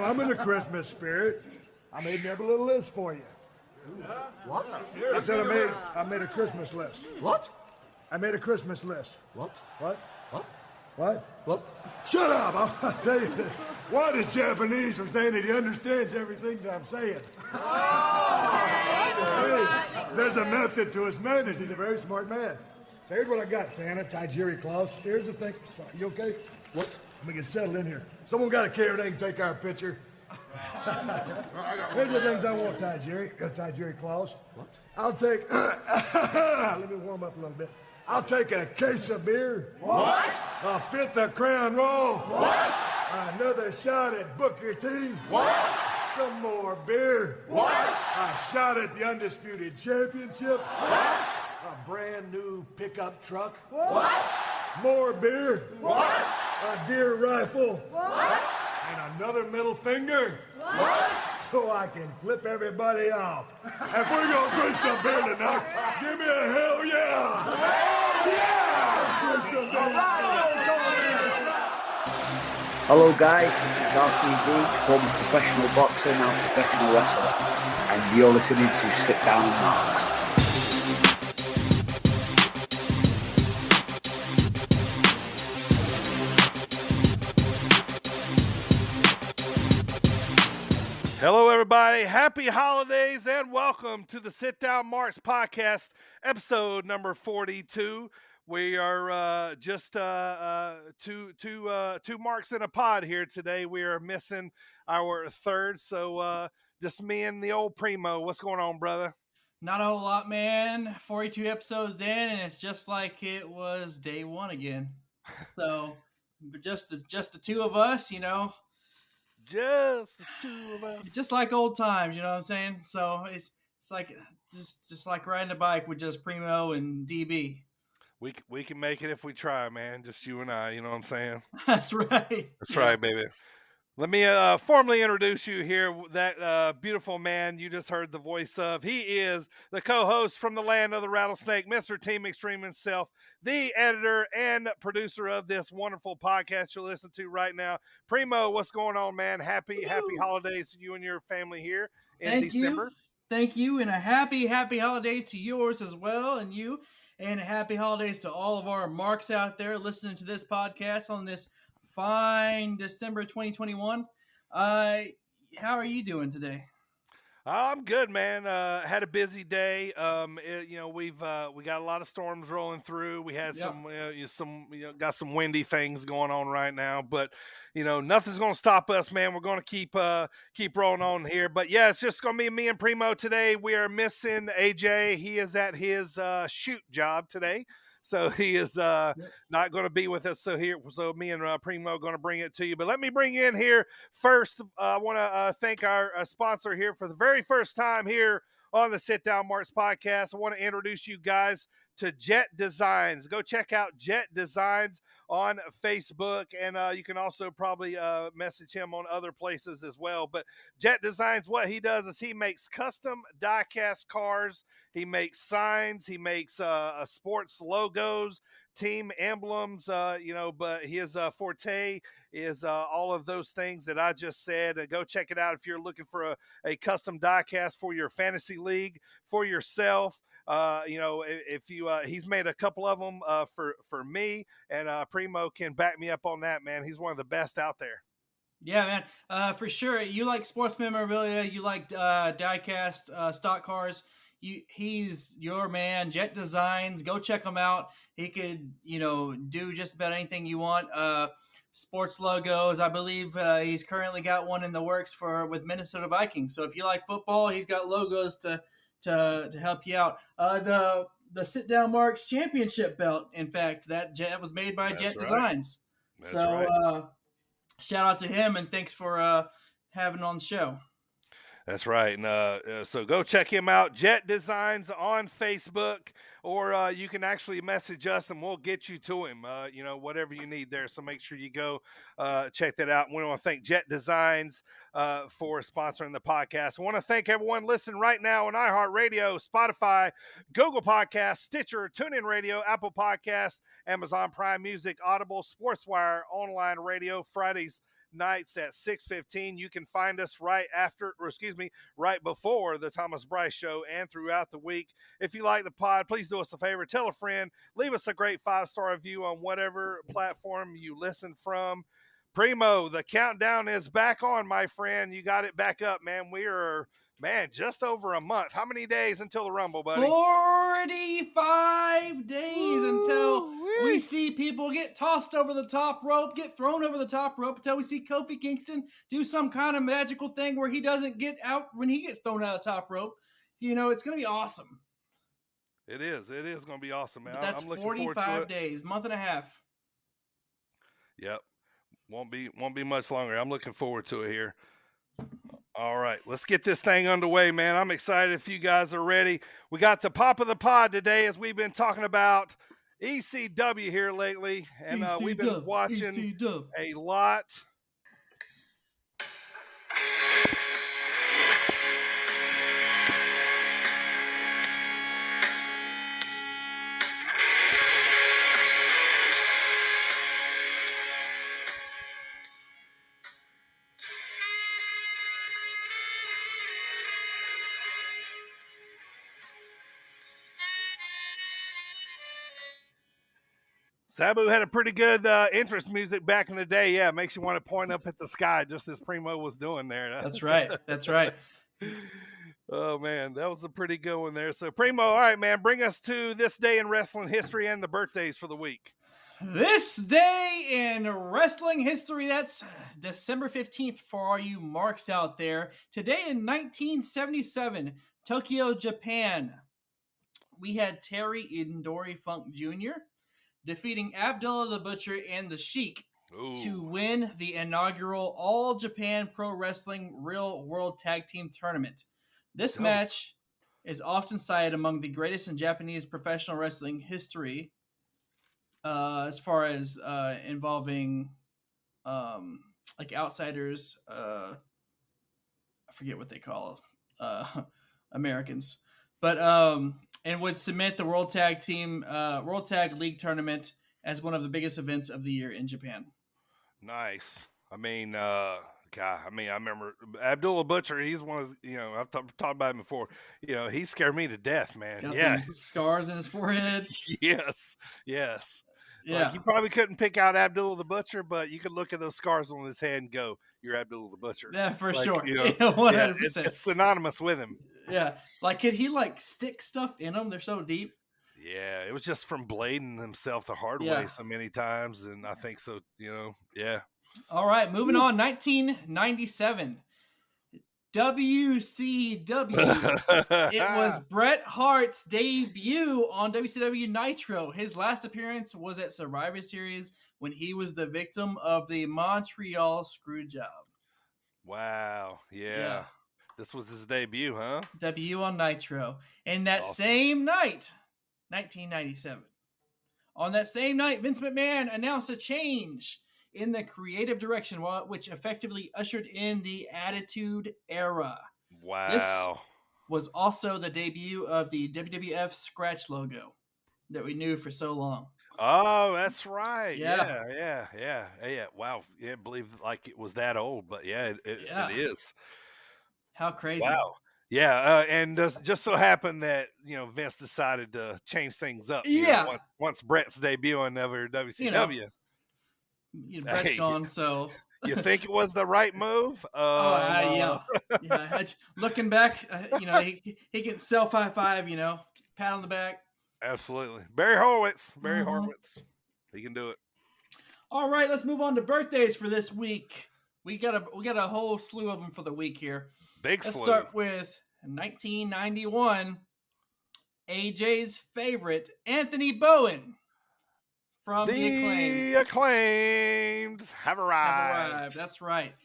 I'm in the Christmas spirit. I made me up a little list for you. What? I said I made a Christmas list. What? I made a Christmas list. What? What? What? What? What? Shut up! I'll tell you. What is Japanese for saying that he understands everything that I'm saying? Hey, there's a method to his madness. He's a very smart man. So here's what I got, Santa, Tajiri Claus. Here's the thing. You okay? What? Let me get settled in here. Someone got a camera, they can take our picture. Here's the things I want, Tajiri Claus. What? I'll take, let me warm up a little bit. I'll take a case of beer. What? A fifth of Crown Royal. What? Another Shot at Booker T. What? Some more beer. What? A shot at the Undisputed Championship. What? A brand new pickup truck. What? More beer. What? A deer rifle. What? And another middle finger. What? So I can flip everybody off. If we're gonna drink some beer tonight, give me a hell yeah! Hell yeah! Hello guys, this is RTV, former professional boxer, now professional wrestler, and you're listening to Sit Down and Marks. Hello, everybody. Happy holidays and welcome to the Sit Down Marks podcast, episode number 42. We are just two marks in a pod here today. We are missing our third, so just me and the old Primo. What's going on, brother? Not a whole lot, man. 42 episodes in, and it's just like it was day one again. So, just the two of us, you know. Just the two of us. Just like old times, you know what I'm saying? So it's like just like riding a bike with just Primo and DB. We can make it if we try, man. Just you and I, you know what I'm saying? That's right. That's right, baby. Let me formally introduce you here. That beautiful man you just heard the voice of. He is the co-host from the land of the rattlesnake, Mr. Team Extreme himself, the editor and producer of this wonderful podcast you're listening to right now. Primo, what's going on, man? Happy holidays to you and your family here in December. Thank you, and a happy holidays to yours as well, and you, and happy holidays to all of our marks out there listening to this podcast on this fine December 2021. How are you doing today? I'm good, man. Had a busy day. We got a lot of storms rolling through. We had got some windy things going on right now, but nothing's going to stop us, man. We're going to keep rolling on here. But yeah, it's just going to be me and Primo today. We are missing AJ. He is at his shoot job today. So he is not going to be with us. So me and Primo are going to bring it to you. But let me bring you in here first. I want to thank our sponsor here for the very first time here on the Sit Down Marks podcast. I want to introduce you guys to Jet Designs. Go check out Jet Designs on Facebook, and you can also probably message him on other places as well. But Jet Designs, what he does is he makes custom die-cast cars. He makes signs. He makes sports logos, team emblems, but his forte is all of those things that I just said. Go check it out if you're looking for a custom die-cast for your fantasy league, for yourself. If you he's made a couple of them for me, and Primo can back me up on that, man. He's one of the best out there. Yeah, man, for sure. You like sports memorabilia, you like die-cast stock cars. He's your man. Jet Designs. Go check him out. He could, do just about anything you want. Sports logos. I believe he's currently got one in the works with Minnesota Vikings. So if you like football, he's got logos to help you out. The Sit Down Marks Championship belt, in fact, that was made by Jet Designs. That's so right. Shout out to him, and thanks for having on the show. That's right. And so go check him out, Jet Designs on Facebook, or you can actually message us and we'll get you to him, whatever you need there. So make sure you go check that out. And we want to thank Jet Designs for sponsoring the podcast. I want to thank everyone listening right now on iHeartRadio, Spotify, Google Podcasts, Stitcher, TuneIn Radio, Apple Podcasts, Amazon Prime Music, Audible, SportsWire, online radio, Fridays nights at 6:15. You can find us right before the Thomas Bryce Show and throughout the week. If you like the pod, please do us a favor. Tell a friend. Leave us a great 5-star review on whatever platform you listen from. Primo, the countdown is back on, my friend. You got it back up, man. We are, just over a month. How many days until the Rumble, buddy? 45 days until we see people get tossed over the top rope, get thrown over the top rope, until we see Kofi Kingston do some kind of magical thing where he doesn't get out when he gets thrown out of the top rope. You know, it's going to be awesome. It is. It is going to be awesome, man. But that's I'm looking forward to it. 45 days, month and a half. Yep. Won't be much longer. I'm looking forward to it here. All right, let's get this thing underway, man. I'm excited if you guys are ready. We got the pop of the pod today, as we've been talking about ECW here lately, and we've been watching a lot. Sabu had a pretty good entrance music back in the day. Yeah, it makes you want to point up at the sky, just as Primo was doing there. That's right. That's right. Oh, man, that was a pretty good one there. So, Primo, all right, man, bring us to this day in wrestling history and the birthdays for the week. This day in wrestling history, that's December 15th for all you marks out there. Today in 1977, Tokyo, Japan, we had Terry Indori Funk Jr. defeating Abdullah the Butcher and the Sheik to win the inaugural All Japan Pro Wrestling Real World Tag Team Tournament. This match is often cited among the greatest in Japanese professional wrestling history, as far as involving like outsiders. I forget what they call Americans, but and would cement the World Tag League Tournament as one of the biggest events of the year in Japan. Nice. I mean, I remember Abdullah Butcher. He's one of, I've talked about him before. He scared me to death, man. Got scars in his forehead. Yes. Yeah. Like, you probably couldn't pick out Abdullah the Butcher, but you could look at those scars on his head and go, "You're Abdullah the Butcher." Yeah, for like, sure. 100%. It's synonymous with him. Yeah. Like, could he stick stuff in them? They're so deep. Yeah, it was just from blading himself the hard way so many times, and I think so. Yeah. All right, moving on. 1997. WCW. It was Bret Hart's debut on WCW Nitro. His last appearance was at Survivor Series when he was the victim of the Montreal Screwjob. Wow. Yeah. This was his debut, huh? Debut on Nitro. And that same night, 1997. On that same night, Vince McMahon announced a change in the creative direction, which effectively ushered in the Attitude Era. Wow. This was also the debut of the WWF scratch logo that we knew for so long. Oh, that's right. Yeah. Wow. Yeah, believe like it was that old, but it is. How crazy. Wow. Yeah, and just so happened that, Vince decided to change things up. Once Bret's debuting over WCW. Bret's gone, so you think it was the right move? Looking back, he can self high five, pat on the back. Absolutely, Barry Horowitz. He can do it. All right, let's move on to birthdays for this week. We got a whole slew of them for the week here. Let's start with 1991. AJ's favorite, Anthony Bowen. From the acclaimed have arrived. That's right.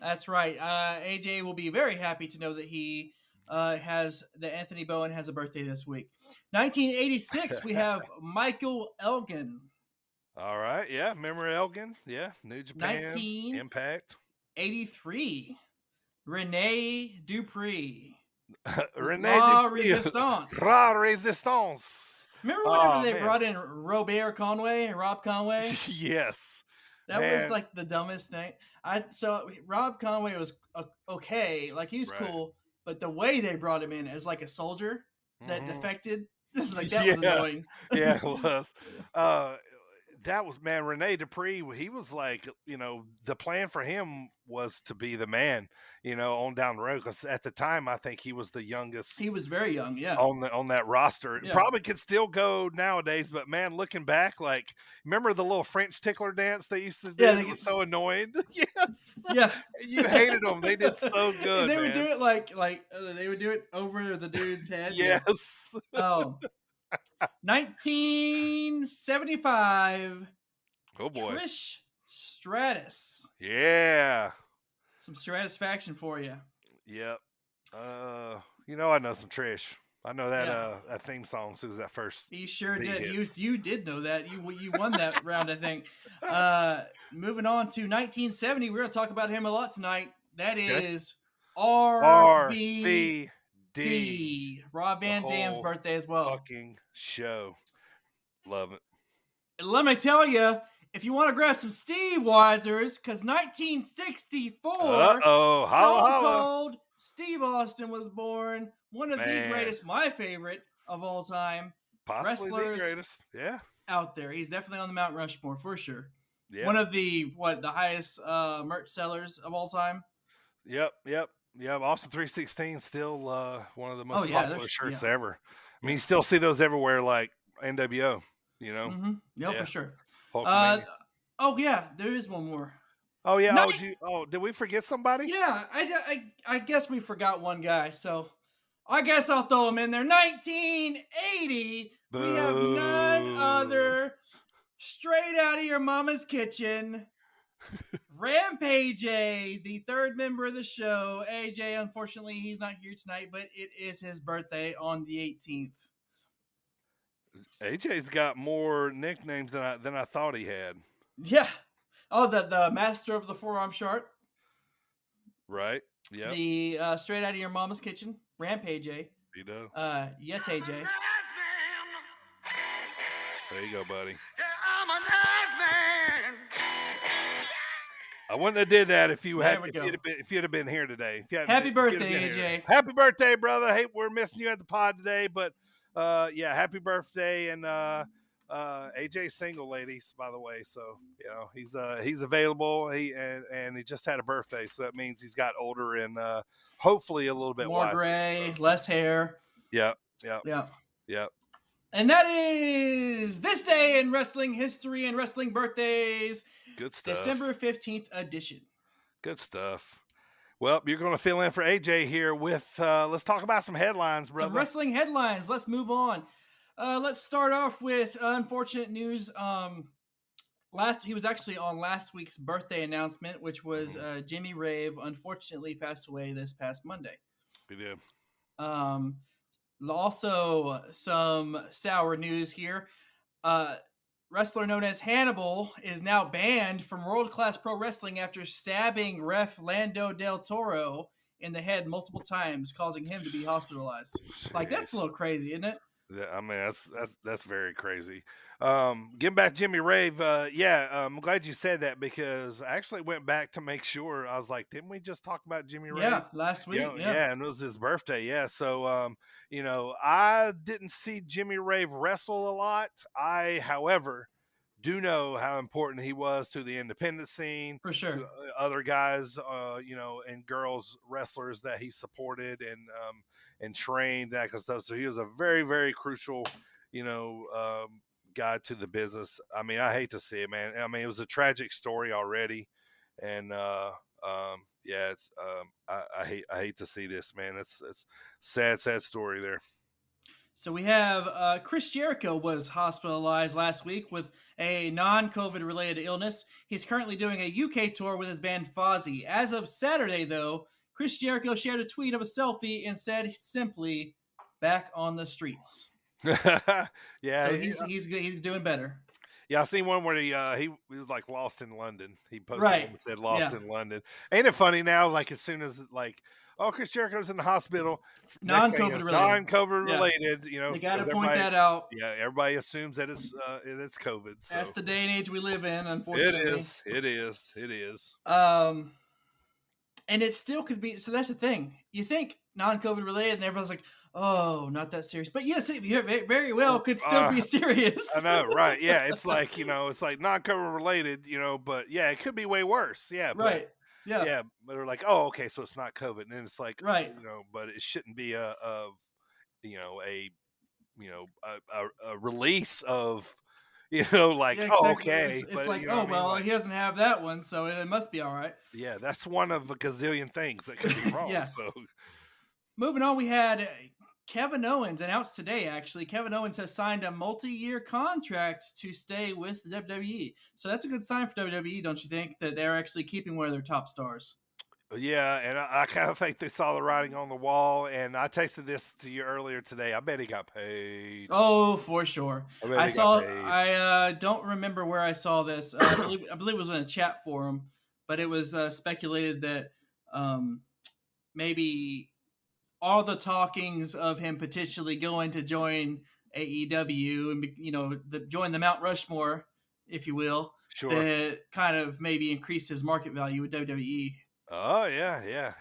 AJ will be very happy to know that he Anthony Bowen has a birthday this week. 1986, we have Michael Elgin. All right, yeah, remember Elgin? Yeah, New Japan, Impact. 1983, Rene Dupree. Raw Resistance. Remember whenever they brought in Rob Conway? Yes. That was like the dumbest thing. So Rob Conway was okay, like he was Right. cool, but the way they brought him in as like a soldier that defected, like that yeah, was annoying. yeah, it was. That was, man, Rene Dupree. He was like, the plan for him was to be the man, on down the road. Because at the time, I think he was the youngest. He was very young, yeah. On that roster, Yeah. Probably could still go nowadays. But man, looking back, like, remember the little French tickler dance they used to do? Yeah, it was so annoying. Yes. Yeah. You hated them. They did so good. They would do it like they would do it over the dude's head. Yes. Oh. 1975. Oh boy. Trish Stratus. Yeah. Some Stratisfaction for you. Yep. I know some Trish. I know that that theme song as soon as that first. You sure beat did. hits. You did know that. You won that round, I think. Moving on to 1970, we're going to talk about him a lot tonight. That is RVD. Rob Van Dam's birthday as well. Fucking show. Love it. And let me tell you, if you want to grab some Steve Weisers, because 1964, Stone Cold Steve Austin was born. One of the greatest, my favorite of all time, possibly wrestlers the greatest. Yeah, out there. He's definitely on the Mount Rushmore for sure. Yeah. One of the highest merch sellers of all time. Yep. Austin 316 still one of the most popular shirts ever. I mean, you still see those everywhere, like NWO. Mm-hmm. Yeah, for sure. There is one more. Oh yeah. Did we forget somebody? Yeah, I guess we forgot one guy. So I guess I'll throw him in there. 1980. Boo. We have none other, straight out of your mama's kitchen, Rampage A, the third member of the show. AJ, unfortunately, he's not here tonight, but it is his birthday on the 18th. AJ's got more nicknames than I thought he had. Yeah. Oh, the master of the forearm shark. Right. Yeah. The straight out of your mama's kitchen, Rampage A. Yet AJ. There you go, buddy. I'm a nice man. I wouldn't have did that if you'd have been here today. Happy birthday, AJ. Happy birthday, brother. Hey, we're missing you at the pod today, but happy birthday. And AJ's single, ladies, by the way. So he's available. He just had a birthday, so that means he's got older and hopefully a little bit more wiser, gray, less hair. Yep. And that is this day in wrestling history and wrestling birthdays. Good stuff. December 15th edition. Good stuff. Well, you're going to fill in for AJ here with, let's talk about some headlines, brother. Some wrestling headlines. Let's move on. Let's start off with unfortunate news. He was actually on last week's birthday announcement, which was Jimmy Rave unfortunately passed away this past Monday. He did. Also, some sour news here. Wrestler known as Hannibal is now banned from World Class Pro Wrestling after stabbing ref Lando Del Toro in the head multiple times, causing him to be hospitalized. Jeez. Like, that's a little crazy, isn't it? Yeah, I mean, that's very crazy. Getting back to Jimmy Rave, I'm glad you said that because I actually went back to make sure. I was like, didn't we just talk about Jimmy Rave? Yeah, last week. Yeah, and it was his birthday. Yeah, so I didn't see Jimmy Rave wrestle a lot. I, however, do know how important he was to the independent scene, for sure. To other guys, and girls wrestlers that he supported and trained, that kind of stuff. So he was a very, very crucial, guy to the business. I mean, I hate to see it, man. I mean, it was a tragic story already, and it's I hate to see this, man. It's sad story there. So we have Chris Jericho was hospitalized last week with a non-COVID related illness. He's currently doing a UK tour with his band Fozzy. As of Saturday, though, Chris Jericho shared a tweet of a selfie and said simply, "Back on the streets." Yeah, so he's doing better. Yeah, I seen one where he was like lost in London. He posted right. one that said lost in London. Ain't it funny now? Like as soon as oh, Chris Jericho's in the hospital. Next thing Non-COVID is related. non-COVID Yeah. related. They got to 'cause point everybody- that out. Yeah, everybody assumes that it's COVID. So. That's the day and age we live in, unfortunately. It is. And it still could be. So that's the thing. You think non-COVID related, and everyone's like, "Oh, not that serious." But yes, it very well could still be serious. I know, right? Yeah, it's like it's like non-COVID related, but yeah, it could be way worse. Yeah, right. But, yeah, but they're like, oh, okay, so it's not COVID, and then it's like, right, but it shouldn't be a release of. Like, exactly. oh, okay. It's like, oh, well, he doesn't have that one, so it must be all right. Yeah, that's one of a gazillion things that could be wrong. Yeah. So, moving on, we had Kevin Owens announced today, actually. Kevin Owens has signed a multi-year contract to stay with WWE. So that's a good sign for WWE, don't you think, that they're actually keeping one of their top stars? Yeah, and I kind of think they saw the writing on the wall, and I tasted this to you earlier today. I bet he got paid. Oh, for sure. I don't remember where I saw this. I believe it was in a chat forum, but it was speculated that maybe all the talkings of him potentially going to join AEW and join the Mount Rushmore, if you will, sure, that kind of maybe increased his market value with WWE. Oh, yeah.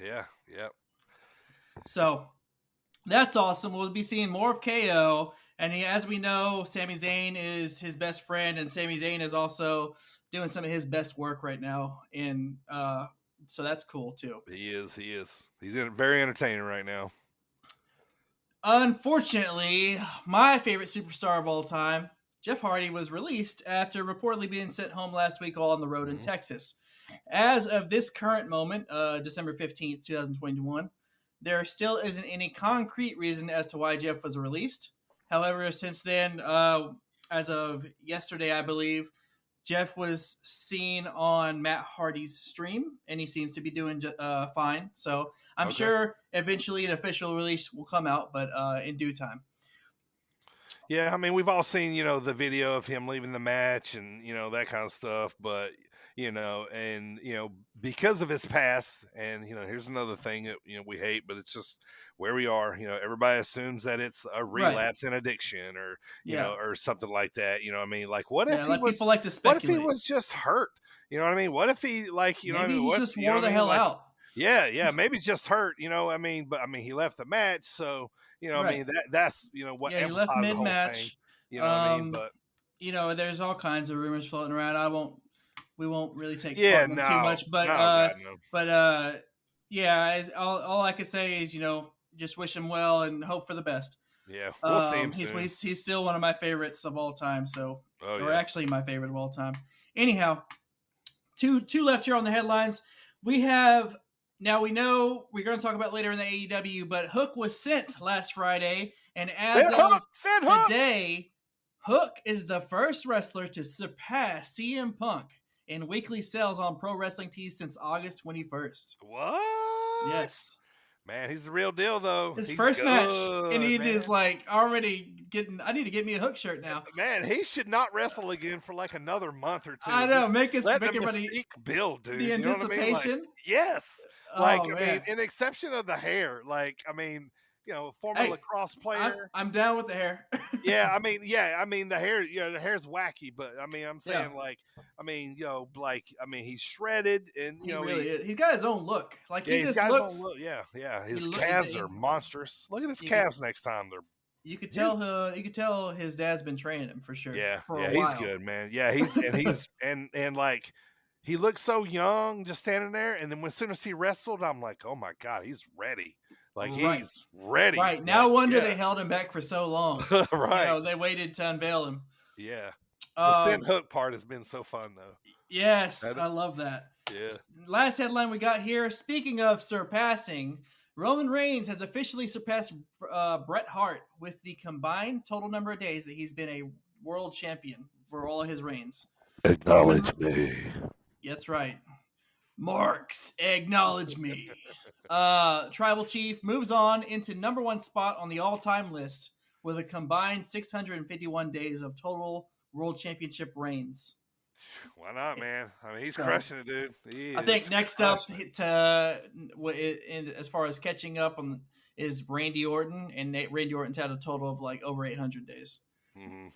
So that's awesome. We'll be seeing more of KO. And as we know, Sami Zayn is his best friend, and Sami Zayn is also doing some of his best work right now. And so that's cool, too. He is. He's very entertaining right now. Unfortunately, my favorite superstar of all time, Jeff Hardy, was released after reportedly being sent home last week while on the road in Texas. As of this current moment, December 15th, 2021, there still isn't any concrete reason as to why Jeff was released. However, since then, as of yesterday, I believe, Jeff was seen on Matt Hardy's stream, and he seems to be doing fine. So I'm sure eventually an official release will come out, but in due time. Yeah, I mean, we've all seen, the video of him leaving the match and, that kind of stuff. But, because of his past, and, here's another thing that, we hate, but it's just where we are. Everybody assumes that it's a relapse in addiction or, or something like that. Like, what if people like to speculate. What if he was just hurt? You know what I mean? What if he, maybe he just wore the hell out. Yeah, maybe just hurt, but he left the match, so that's what. Yeah, he left mid-match. What I mean? But there's all kinds of rumors floating around. We won't really take part in them too much, but all I could say is just wish him well and hope for the best. Yeah, we'll see him soon. He's still one of my favorites of all time. So, actually my favorite of all time. Anyhow, two left here on the headlines. We have. Now, we know we're going to talk about later in the AEW, but Hook was sent last Friday, and as of today, Hook is the first wrestler to surpass CM Punk in weekly sales on Pro Wrestling Tees since August 21st. What? Yes. Man, he's the real deal, though. His first match, and he is already getting. I need to get me a Hook shirt now. Man, he should not wrestle again for another month or two. I know, make everybody build, dude. The anticipation. You know what I mean? Yes. In exception of the hair, former lacrosse player. I'm down with the hair. the hair. The hair's wacky, but I'm saying he's shredded and he really is. He's got his own look. He just looks. His own look. Yeah. His calves are monstrous. Look at his calves next time. You could tell. You could tell his dad's been training him for sure. Yeah, for a he's while. good, man. Yeah, he's he looks so young just standing there, and then as soon as he wrestled, I'm like, oh my god, he's ready. He's ready. Right. No wonder they held him back for so long. Right. They waited to unveil him. Yeah. The send Hook part has been so fun, though. Yes, I love that. Yeah. Last headline we got here. Speaking of surpassing, Roman Reigns has officially surpassed Bret Hart with the combined total number of days that he's been a world champion for all of his reigns. Acknowledge me. That's right. Marks, acknowledge me. Tribal Chief moves on into number one spot on the all-time list with a combined 651 days of total world championship reigns. Why not, man? I mean, he's So, crushing it, dude. I think next up, crushing it. as far as catching up on, is Randy Orton, and Randy Orton's had a total of like over 800 days. Mm-hmm.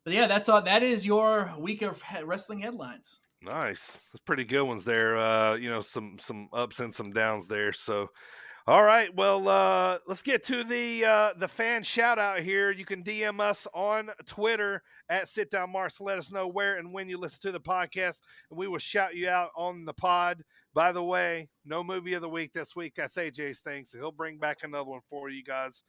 But yeah, that's all. That is your week of wrestling headlines. Nice. That's pretty good ones there. Some ups and some downs there. So, all right. Well, let's get to the fan shout out here. You can DM us on Twitter at Sit Down Marks. Let us know where and when you listen to the podcast, and we will shout you out on the pod. By the way, no movie of the week this week. That's AJ's thing, so he'll bring back another one for you guys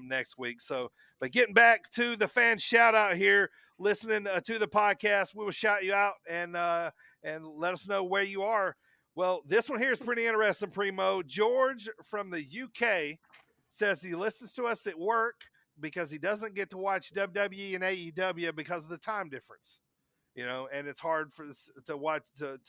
next week. So, but getting back to the fan shout out here, listening to the podcast, we will shout you out and let us know where you are. Well, this one here is pretty interesting, Primo. George from the UK says he listens to us at work because he doesn't get to watch WWE and AEW because of the time difference. And it's hard to watch to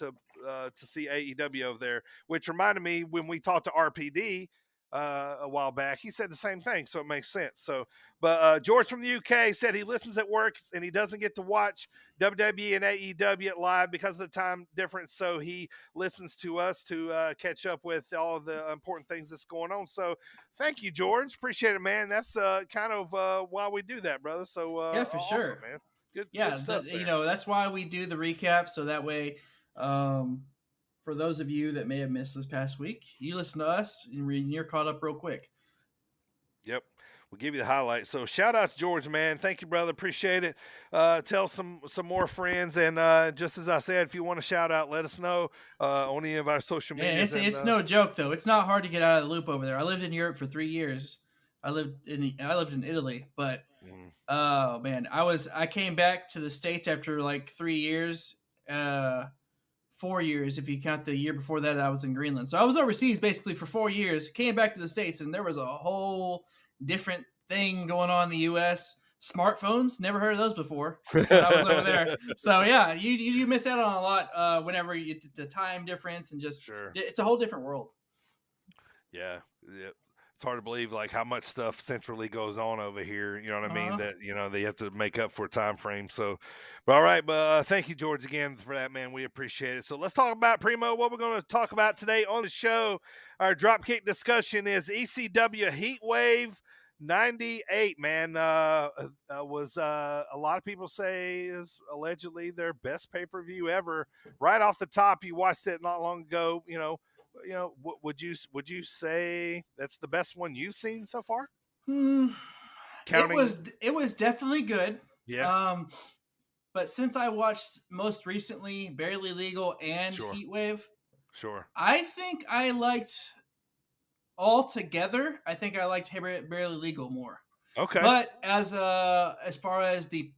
see AEW over there. Which reminded me when we talked to RPD a while back, he said the same thing, so it makes sense. So, but George from the UK said he listens at work and he doesn't get to watch WWE and AEW live because of the time difference. So he listens to us to catch up with all the important things that's going on. So, thank you, George. Appreciate it, man. That's kind of why we do that, brother. So yeah, for awesome, sure, man. Good stuff. That's why we do the recap, so that way, for those of you that may have missed this past week, you listen to us and you're caught up real quick. Yep. We'll give you the highlights. So shout out to George, man. Thank you, brother. Appreciate it. Tell some more friends. And just as I said, if you want to shout out, let us know on any of our social media. It's no joke, though. It's not hard to get out of the loop over there. I lived in Europe for 3 years. I lived in Italy, but oh man, I came back to the States after like 3 years, 4 years if you count the year before that I was in Greenland. So I was overseas basically for 4 years. Came back to the States and there was a whole different thing going on in the U.S. Smartphones, never heard of those before when I was over there. So yeah, you miss out on a lot whenever the time difference and just it's a whole different world. Yeah. It's hard to believe like how much stuff centrally goes on over here. You know what I mean? That they have to make up for time frame. So, but all right. But thank you, George, again for that, man. We appreciate it. So let's talk about Primo. What we're going to talk about today on the show, our Dropkick discussion is ECW Heatwave 98. Man, was a lot of people say is allegedly their best pay-per-view ever. Right off the top, you watched it not long ago. Would you say that's the best one you've seen so far? It was definitely good. Yeah. But since I watched most recently Barely Legal and Heatwave, I think I liked altogether. I think I liked Barely Legal more. Okay. But as far as the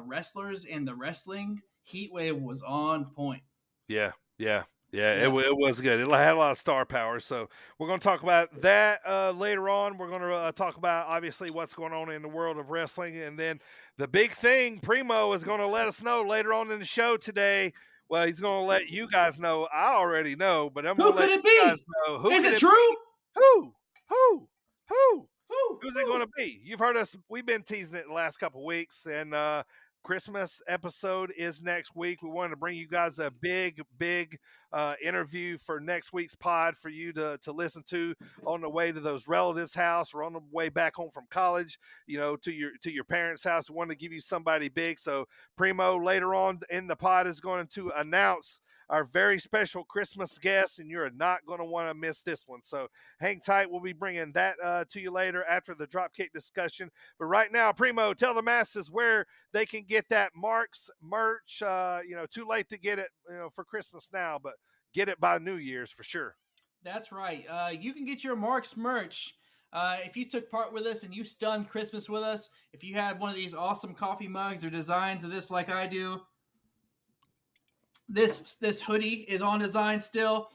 wrestlers and the wrestling, Heatwave was on point. Yeah. It was good. It had a lot of star power. So we're going to talk about that later on. We're going to talk about, obviously, what's going on in the world of wrestling. And then the big thing, Primo is going to let us know later on in the show today. Well, he's going to let you guys know. I already know, but I'm going to let you guys know. Is it true? Who? Who's it going to be? You've heard us. We've been teasing it the last couple of weeks, and Christmas episode is next week. We wanted to bring you guys a big interview for next week's pod for you to listen to on the way to those relatives' house or on the way back home from college, to your parents' house. We wanted to give you somebody big. So Primo later on in the pod is going to announce our very special Christmas guest, and you're not going to want to miss this one. So hang tight. We'll be bringing that to you later after the Dropkick discussion. But right now, Primo, tell the masses where they can get that Marks merch. Too late to get it, for Christmas now, but get it by New Year's for sure. That's right. You can get your Marks merch. If you took part with us and you stunned Christmas with us, if you had one of these awesome coffee mugs or designs of this like I do, this hoodie is on design still.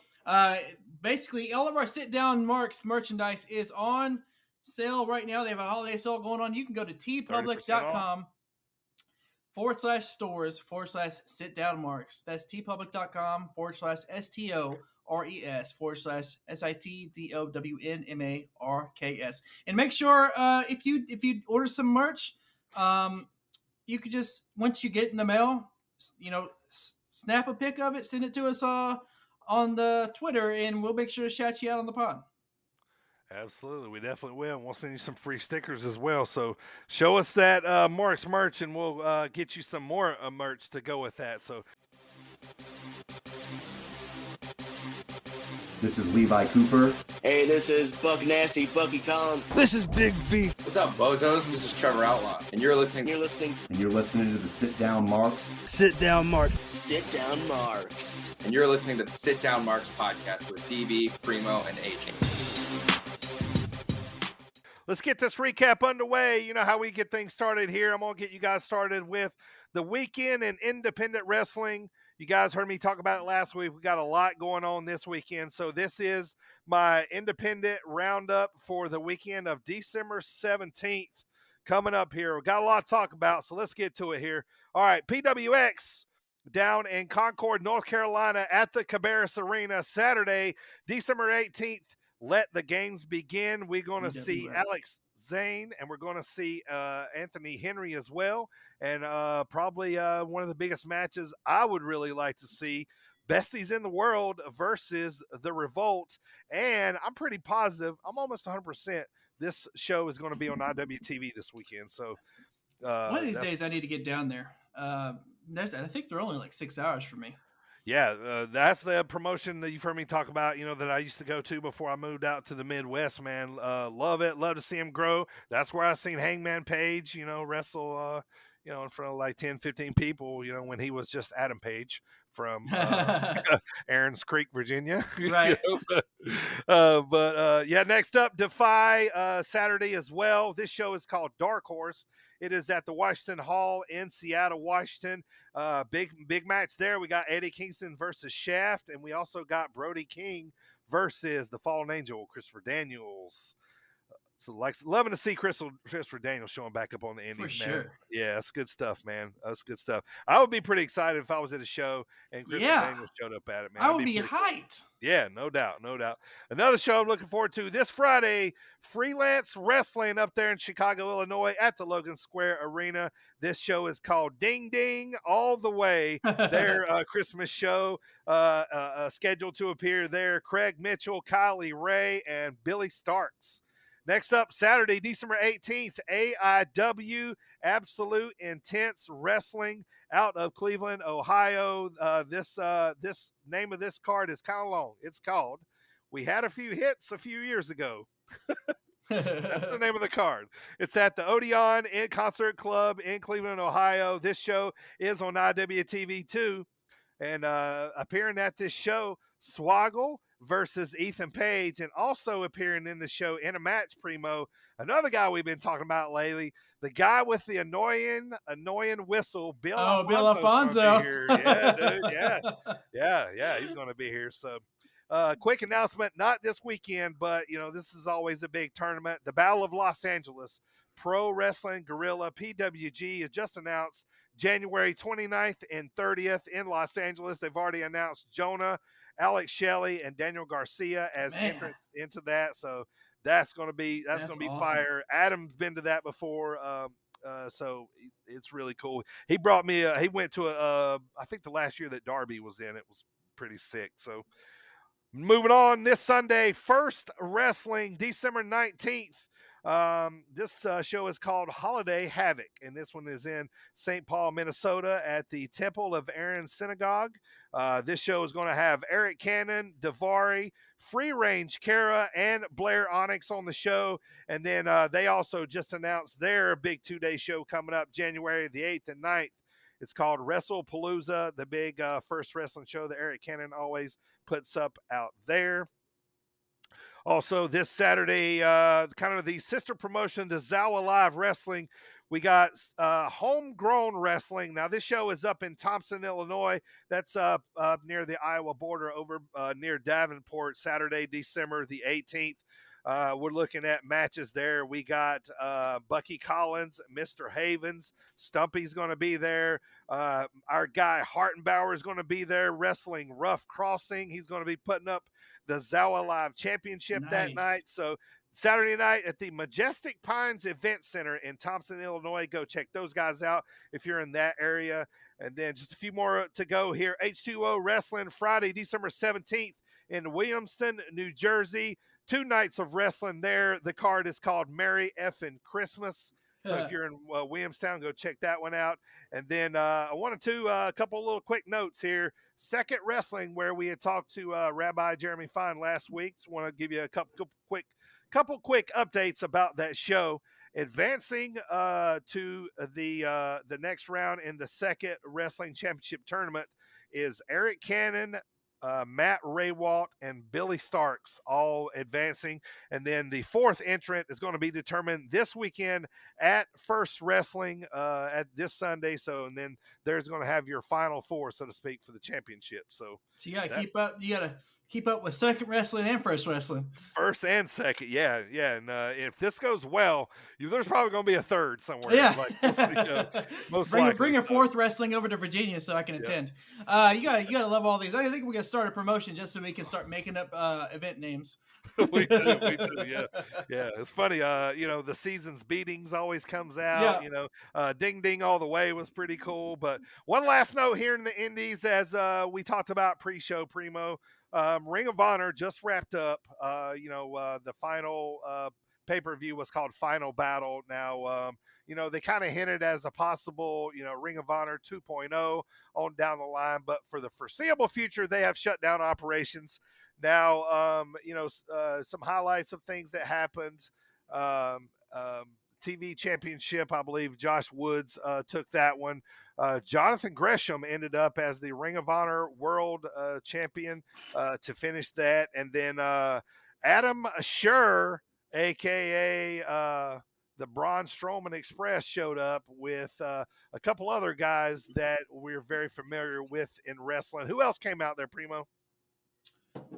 Basically, all of our sit-down Marks merchandise is on sale right now. They have a holiday sale going on. You can go to tpublic.com/stores/sit-down Marks. That's tpublic.com/STORES/SITDOWNMARKS. And make sure if you order some merch, you could just, once you get in the mail, snap a pic of it, send it to us on the Twitter, and we'll make sure to shout you out on the pod. Absolutely, we definitely will. And we'll send you some free stickers as well. So show us that Mark's merch, and we'll get you some more merch to go with that. So this is Levi Cooper. Hey, this is Buck Nasty, Bucky Collins. This is Big B. What's up, bozos? This is Trevor Outlaw, and you're listening. You're listening to the Sit Down Marks. Sit Down Marks. Sit Down Marks. And you're listening to the Sit Down Marks podcast with DB, Primo, and AJ. Let's get this recap underway. You know how we get things started here. I'm going to get you guys started with the weekend in independent wrestling. You guys heard me talk about it last week. We got a lot going on this weekend. So this is my independent roundup for the weekend of December 17th coming up here. We got a lot to talk about, so let's get to it here. All right, PWX down in Concord, North Carolina at the Cabarrus Arena, Saturday, December 18th. Let the games begin. We're going to see Alex Zane, and we're going to see Anthony Henry as well. And probably one of the biggest matches I would really like to see, Besties in the World versus The Revolt. And I'm pretty positive, I'm almost 100%, this show is going to be on IWTV this weekend. So one of these days I need to get down there. I think they're only like 6 hours for me. Yeah, that's the promotion that you've heard me talk about, that I used to go to before I moved out to the Midwest, man. Love it. Love to see him grow. That's where I seen Hangman Page, wrestle, in front of like 10, 15 people, when he was just Adam Page from Aaron's Creek, Virginia. Right. But next up, Defy Saturday as well. This show is called Dark Horse. It is at the Washington Hall in Seattle, Washington. Big match there. We got Eddie Kingston versus Shaft, and we also got Brody King versus the Fallen Angel, Christopher Daniels. So, loving to see Christopher Daniels showing back up on the Indies, For man. sure. Yeah, that's good stuff, man. That's good stuff. I would be pretty excited if I was at a show and Christopher Daniels showed up at it, man. I would be hyped. Yeah, no doubt. Another show I'm looking forward to this Friday, Freelance Wrestling up there in Chicago, Illinois at the Logan Square Arena. This show is called Ding Ding All the Way. Their Christmas show scheduled to appear there. Craig Mitchell, Kylie Ray, and Billy Starks. Next up, Saturday, December 18th, AEW Absolute Intense Wrestling out of Cleveland, Ohio. This name of this card is kind of long. It's called We Had a Few Hits a Few Years Ago. That's the name of the card. It's at the Odeon Concert Club in Cleveland, Ohio. This show is on IWTV too. And appearing at this show, Swoggle versus Ethan Page, and also appearing in the show in a match, Primo, another guy we've been talking about lately, the guy with the annoying whistle, Bill Alfonso. Yeah, dude, yeah, he's going to be here. So quick announcement, not this weekend, but this is always a big tournament. The Battle of Los Angeles Pro Wrestling Guerrilla, PWG, is just announced January 29th and 30th in Los Angeles. They've already announced Jonah, Alex Shelley, and Daniel Garcia as entrants into that. So that's going to be awesome. Fire. Adam's been to that before. So it's really cool. He brought me, he went to I think the last year that Darby was in, it was pretty sick. So moving on, this Sunday, First Wrestling, December 19th. This show is called Holiday Havoc, and this one is in St. Paul, Minnesota at the Temple of Aaron Synagogue. This show is going to have Eric Cannon, Davari, Free Range Kara, and Blair Onyx on the show. And then they also just announced their big 2-day show coming up January the 8th and 9th. It's called WrestlePalooza, the big first wrestling show that Eric Cannon always puts up out there. Also, this Saturday, kind of the sister promotion to Zawa Live Wrestling, we got Homegrown Wrestling. Now, this show is up in Thompson, Illinois. That's up near the Iowa border over near Davenport, Saturday, December the 18th. We're looking at matches there. We got Bucky Collins, Mr. Havens. Stumpy's going to be there. Our guy Hartenbauer is going to be there wrestling Rough Crossing. He's going to be putting up the Zawa Live Championship that night. So Saturday night at the Majestic Pines Event Center in Thompson, Illinois. Go check those guys out if you're in that area. And then just a few more to go here. H2O Wrestling Friday, December 17th in Williamston, New Jersey. 2 nights of wrestling there. The card is called Merry Effin' Christmas. So if you're in Williamstown, go check that one out. And then I wanted to a couple little quick notes here. Second Wrestling, where we had talked to Rabbi Jeremy Fine last week. So want to give you a couple quick updates about that show. Advancing to the next round in the second Wrestling Championship tournament is Eric Cannon, Matt Raywalt, and Billy Starks all advancing. And then the fourth entrant is going to be determined this weekend at First Wrestling at this Sunday. So, and then there's going to have your final 4, so to speak, for the championship. So you got to keep up. You got to keep up with Second Wrestling and First Wrestling. First and second, yeah. And if this goes well, there's probably going to be a third somewhere. Yeah, most bring a fourth Wrestling over to Virginia so I can attend. You gotta love all these. I think we got to start a promotion just so we can start making up event names. we do, yeah. It's funny. The season's beatings always comes out. Yeah. Ding Ding All the Way was pretty cool. But one last note here in the Indies, as we talked about pre-show, Primo. Ring of Honor just wrapped up. The final pay-per-view was called Final Battle. Now, they kind of hinted as a possible, Ring of Honor 2.0 on down the line. But for the foreseeable future, they have shut down operations. Now, some highlights of things that happened. TV Championship, I believe Josh Woods took that one. Jonathan Gresham ended up as the Ring of Honor World Champion to finish that. And then Adam Scherr, a.k.a. the Braun Strowman Express, showed up with a couple other guys that we're very familiar with in wrestling. Who else came out there, Primo?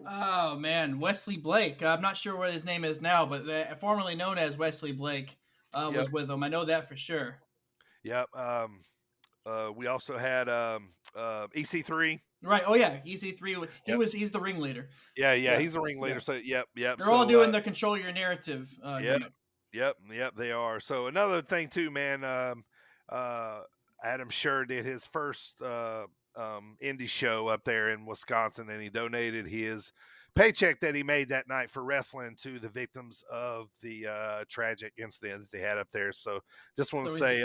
Oh, man, Wesley Blake. I'm not sure what his name is now, but formerly known as Wesley Blake was with him. I know that for sure. Yep. We also had EC3. Right. Oh yeah, EC3. He's the ringleader. Yeah. He's the ringleader. Yeah. So yep. They're all doing the control your narrative. Yep. They are. So another thing too, man. Adam Scherr did his first indie show up there in Wisconsin, and he donated his paycheck that he made that night for wrestling to the victims of the tragic incident that they had up there. So just want to say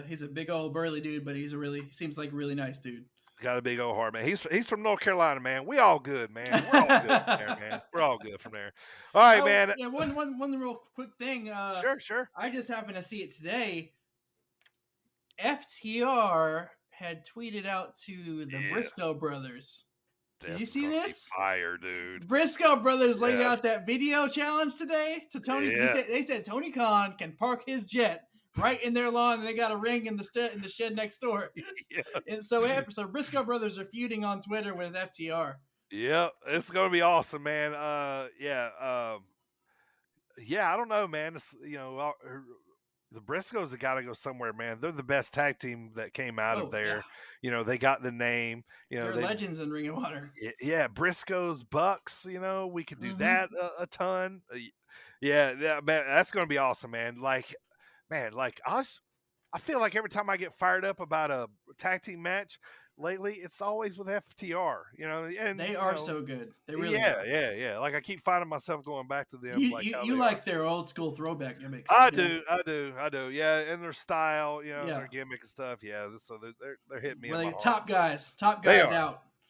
he's a big old burly dude, but he seems like a really nice dude. Got a big old heart, man. He's from North Carolina, man. We all good, man. We're all good from there, man. We're all good from there. All right, man. Yeah, one real quick thing. Sure. I just happened to see it today. FTR had tweeted out to the Briscoe brothers. Did you see this? Fire, dude. Briscoe brothers laid out that video challenge today to Tony. Yeah. They said Tony Khan can park his jet right in their lawn, and they got a ring in the shed next door. Yeah. And so Briscoe brothers are feuding on Twitter with FTR. Yeah, it's gonna be awesome, man. I don't know, man. It's, the Briscoes have got to go somewhere, man. They're the best tag team that came out of there. Yeah. They got the name. They're legends in Ring of Honor. Yeah, Briscoes, Bucks. We could do that a ton. Yeah, man, that's gonna be awesome, man. I feel like every time I get fired up about a tag team match lately, it's always with FTR, and they are so good. They really are. Yeah. Like I keep finding myself going back to them. You like their old school throwback gimmicks. I do. Yeah, and their style, their gimmick and stuff. Yeah, so they're hitting me. Well, top guys out.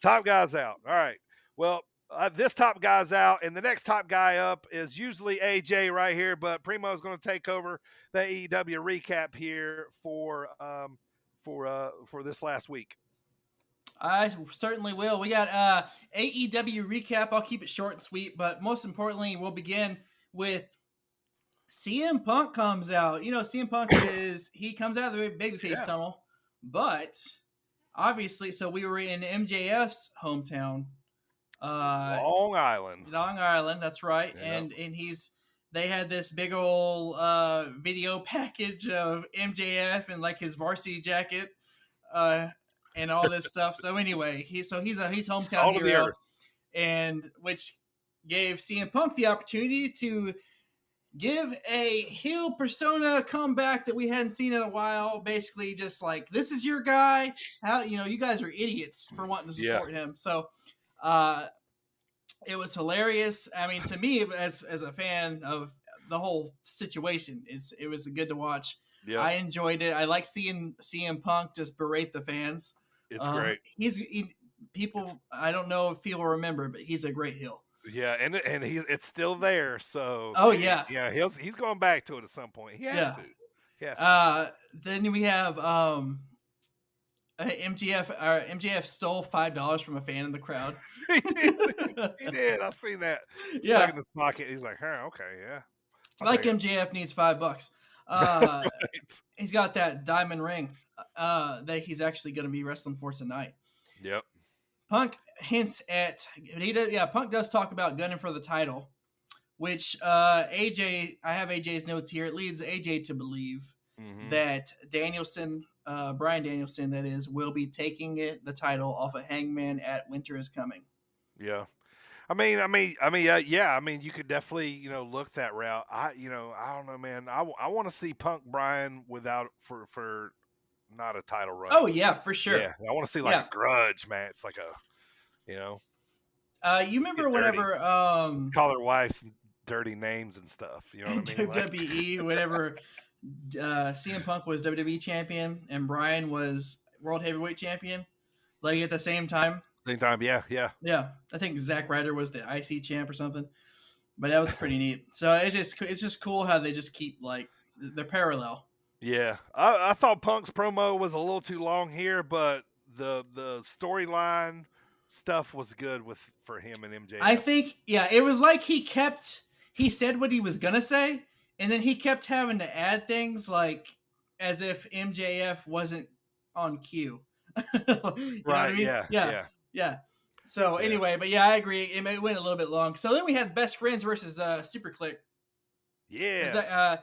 Top guys out. All right. Well, this top guy's out, and the next top guy up is usually AJ right here, but Primo's going to take over the AEW recap here for this last week. I certainly will. We got AEW recap. I'll keep it short and sweet, but most importantly, we'll begin with CM Punk comes out. CM Punk he comes out of the babyface tunnel, but obviously, so we were in MJF's hometown. Long Island. That's right. Yep. And they had this big old video package of MJF and like his varsity jacket, and all this stuff. So anyway, he's hometown hero, and which gave CM Punk the opportunity to give a heel persona comeback that we hadn't seen in a while. Basically, just like, this is your guy. How, you guys are idiots for wanting to support him. So, it was hilarious. I mean, to me, as a fan of the whole situation, it was good to watch. Yeah. I enjoyed it. I like seeing CM Punk just berate the fans. It's great. People, I don't know if people remember, but he's a great heel. Yeah, and it's still there. So yeah, he's going back to it at some point. He has to. Yes. Then we have MJF. MJF stole $5 from a fan in the crowd. He did. I've seen that. Yeah, stuck in his pocket. He's like, okay, yeah. MJF needs $5. Right. He's got that diamond ring that he's actually going to be wrestling for tonight. Yep. Punk hints at Punk does talk about gunning for the title, which AJ, I have AJ's notes here. It leads AJ to believe that Danielson, Bryan Danielson, that is, will be taking the title off of Hangman at Winter is Coming. Yeah. I mean, you could definitely, look that route. I don't know, man. I want to see Punk Bryan without for not a title run. Oh yeah, for sure. Yeah, I want to see a grudge match. It's like you remember whenever call their wives dirty names and stuff. You know what I mean? WWE, whenever CM Punk was WWE champion and Bryan was World Heavyweight champion, like at the same time. Same time, yeah. I think Zack Ryder was the IC champ or something, but that was pretty neat. So it's just cool how they just keep they're parallel. Yeah, I thought Punk's promo was a little too long here, but the storyline stuff was good for him and MJF. I think, it was like he said what he was gonna say, and then he kept having to add things as if MJF wasn't on cue. Right? I mean? Yeah. So anyway, but I agree. It went a little bit long. So then we had Best Friends versus Super Click. Yeah.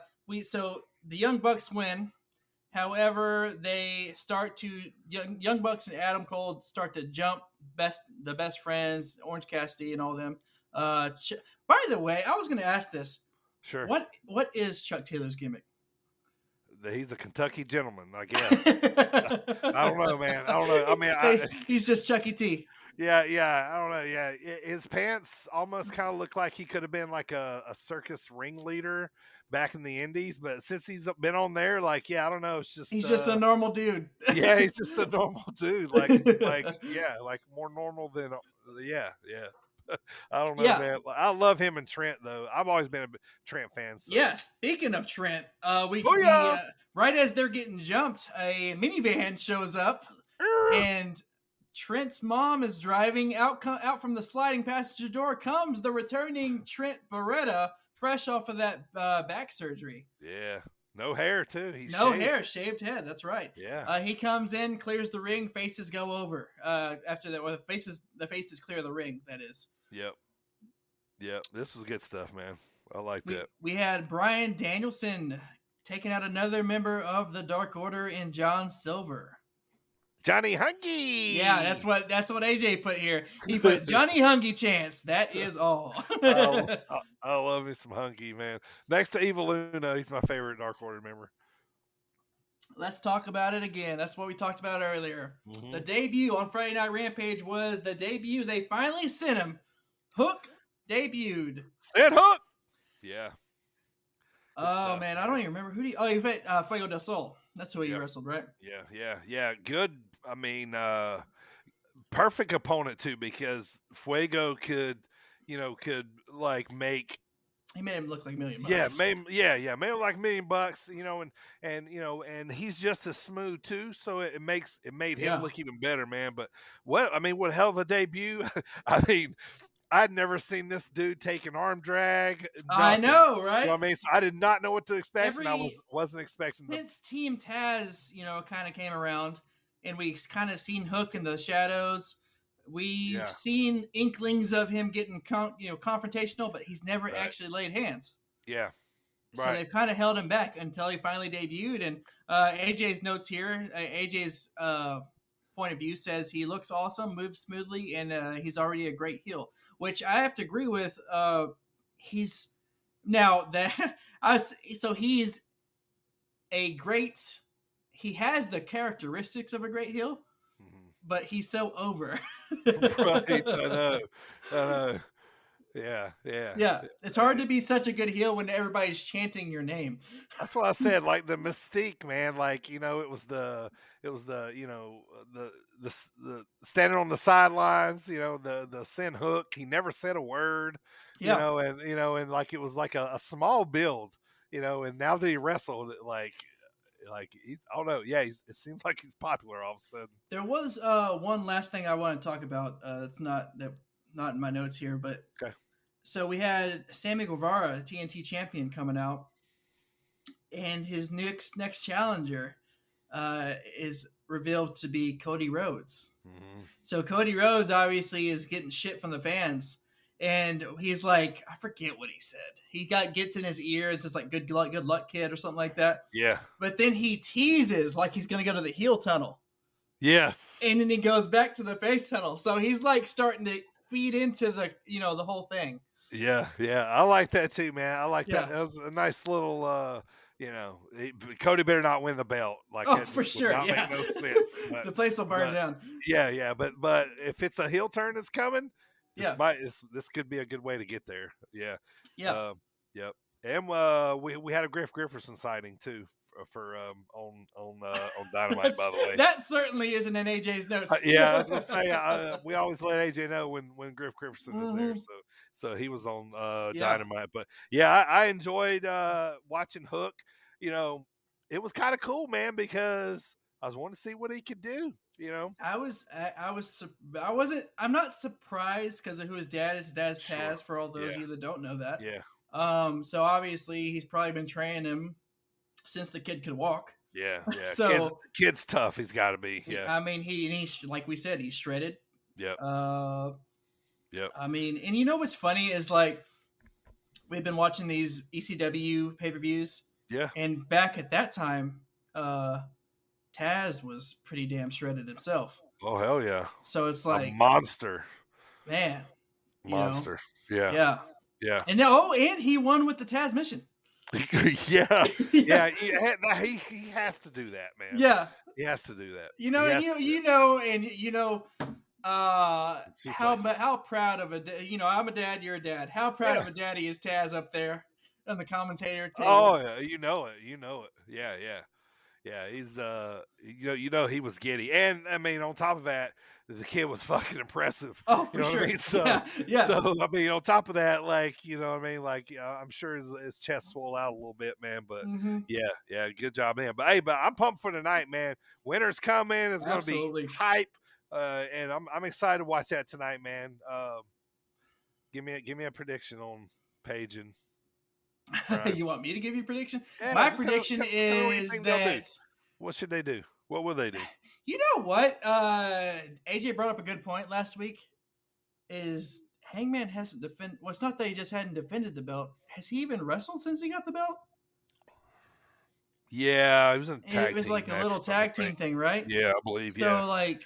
The Young Bucks win. However, they start to Young Bucks and Adam Cole start to jump the Best Friends, Orange Cassidy, and all them. By the way, I was going to ask this. Sure. What is Chuck Taylor's gimmick? He's a Kentucky gentleman, I guess. I don't know, man. I don't know. I mean, he's just Chucky T. Yeah. I don't know. Yeah, his pants almost kind of look like he could have been like a circus ringleader back in the Indies, but since he's been on there, I don't know. It's just he's just a normal dude. Yeah, he's just a normal dude. Like more normal than yeah. I don't know, man. I love him and Trent, though. I've always been a Trent fan. So. Yeah, speaking of Trent, we right as they're getting jumped, a minivan shows up, and Trent's mom is driving out from the sliding passenger door. Comes the returning Trent Beretta, fresh off of that back surgery. Yeah. No hair, too. He's shaved head. That's right. Yeah. He comes in, clears the ring, faces go over. After that, the faces clear the ring, that is. Yep. This was good stuff, man. I like that. We had Bryan Danielson taking out another member of the Dark Order in John Silver. Johnny Hungy. Yeah, that's what AJ put here. He put Johnny Hungy chance. That is all. I love me some Hungy, man. Next to Evil Luna, he's my favorite Dark Order member. Let's talk about it again. That's what we talked about earlier. Mm-hmm. The debut on Friday Night Rampage was the debut. They finally sent him. Hook debuted. Send Hook. Yeah. Oh, man. I don't even remember who he fit Fuego del Sol. That's who he wrestled, right? Yeah. Good. I mean, perfect opponent, too, because Fuego could make. He made him look like $1 million. Made him like $1 million, and he's just as smooth too. So it made him look even better, man. But what a hell of a debut. I mean, I'd never seen this dude take an arm drag. Nothing. I know, right? You know what I mean? So I did not know what to expect, and I wasn't expecting. Since Team Taz, kind of came around, and we kind of seen Hook in the shadows. We've seen inklings of him getting confrontational, but he's never actually laid hands. Yeah. Right. So they've kind of held him back until he finally debuted. And AJ's notes here, AJ's point of view says he looks awesome, moves smoothly, and he's already a great heel, which I have to agree with. He's Now that so he's a great. He has the characteristics of a great heel, but he's so over. Right, I know. Yeah. Yeah, it's hard to be such a good heel when everybody's chanting your name. That's what I said. Like the mystique, man. Like it was the the standing on the sidelines. The sin hook. He never said a word. Yeah. And like it was like a small build. And now that he wrestled, like I don't know. Yeah, it seems like he's popular all of a sudden. There was one last thing I want to talk about. It's not in my notes here, but okay. So we had Sammy Guevara, TNT champion, coming out, and his next challenger is revealed to be Cody Rhodes. Mm-hmm. So Cody Rhodes obviously is getting shit from the fans, and he's like, I forget what he said. He gets in his ear. It's just like good luck, kid, or something like that. Yeah. But then he teases like he's gonna go to the heel tunnel. Yes. And then he goes back to the face tunnel. So he's like starting to feed into the whole thing. Yeah, I like that too, man. I like that. That was a nice little, Cody better not win the belt. Like, that for sure. Not make no sense. But, the place will burn down. Yeah. But if it's a heel turn that's coming, this could be a good way to get there. Yeah. Yeah. Yep. And we had a Griff Grifferson sighting too for on Dynamite, by the way. That certainly isn't in AJ's notes. Yeah, I was gonna say we always let AJ know when Griff Grifferson is there. So he was on Dynamite. But yeah, I enjoyed watching Hook. It was kind of cool, man, because I was wanting to see what he could do. I'm not surprised because of who his dad is. His dad's Taz, for all those of you that don't know that. Yeah. So obviously he's probably been training him since the kid could walk. Yeah. So kid's tough. He's got to be. Yeah. I mean, he's like we said, he's shredded. Yep. Yep. I mean, and what's funny is like we've been watching these ECW pay-per-views. Yeah. And back at that time, Taz was pretty damn shredded himself. Oh hell yeah! So it's like a monster, man. Monster. Yeah. And he won with the Taz mission. yeah. He has to do that, man. Yeah, he has to do that. How proud of I'm a dad, you're a dad. How proud of a daddy is Taz up there on the commentator table? Oh yeah, you know it. Yeah, he's he was giddy, and I mean on top of that, the kid was fucking impressive. Oh, for sure. What I mean? So, yeah. So I mean, on top of that, like I'm sure his chest swelled out a little bit, man. But yeah, good job, man. But I'm pumped for tonight, man. Winter's coming. It's going to be hype, and I'm excited to watch that tonight, man. Give me a prediction on Paige and. You want me to give you a prediction? Yeah, my prediction is that. What should they do? What will they do? You know what? AJ brought up a good point last week. Is Hangman hasn't defended? Well, it's not that he just hadn't defended the belt. Has he even wrestled since he got the belt? Yeah, he was in tag. It was like a little tag team thing, right? Yeah, I believe. So like.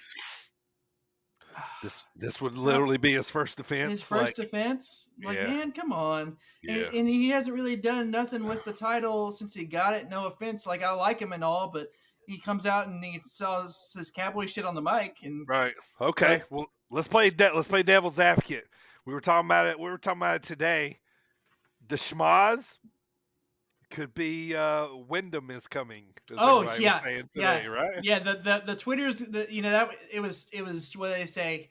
This would literally be his first defense. His first defense? Like, man, come on. Yeah. And he hasn't really done nothing with the title since he got it. No offense. Like, I like him and all, but he comes out and he sells his cowboy shit on the mic. And right. Okay. Well, let's play devil's advocate. We were talking about it today. The schmaz could be Wyndham is coming. Yeah. Today, right? Yeah. The Twitter's that it was what they say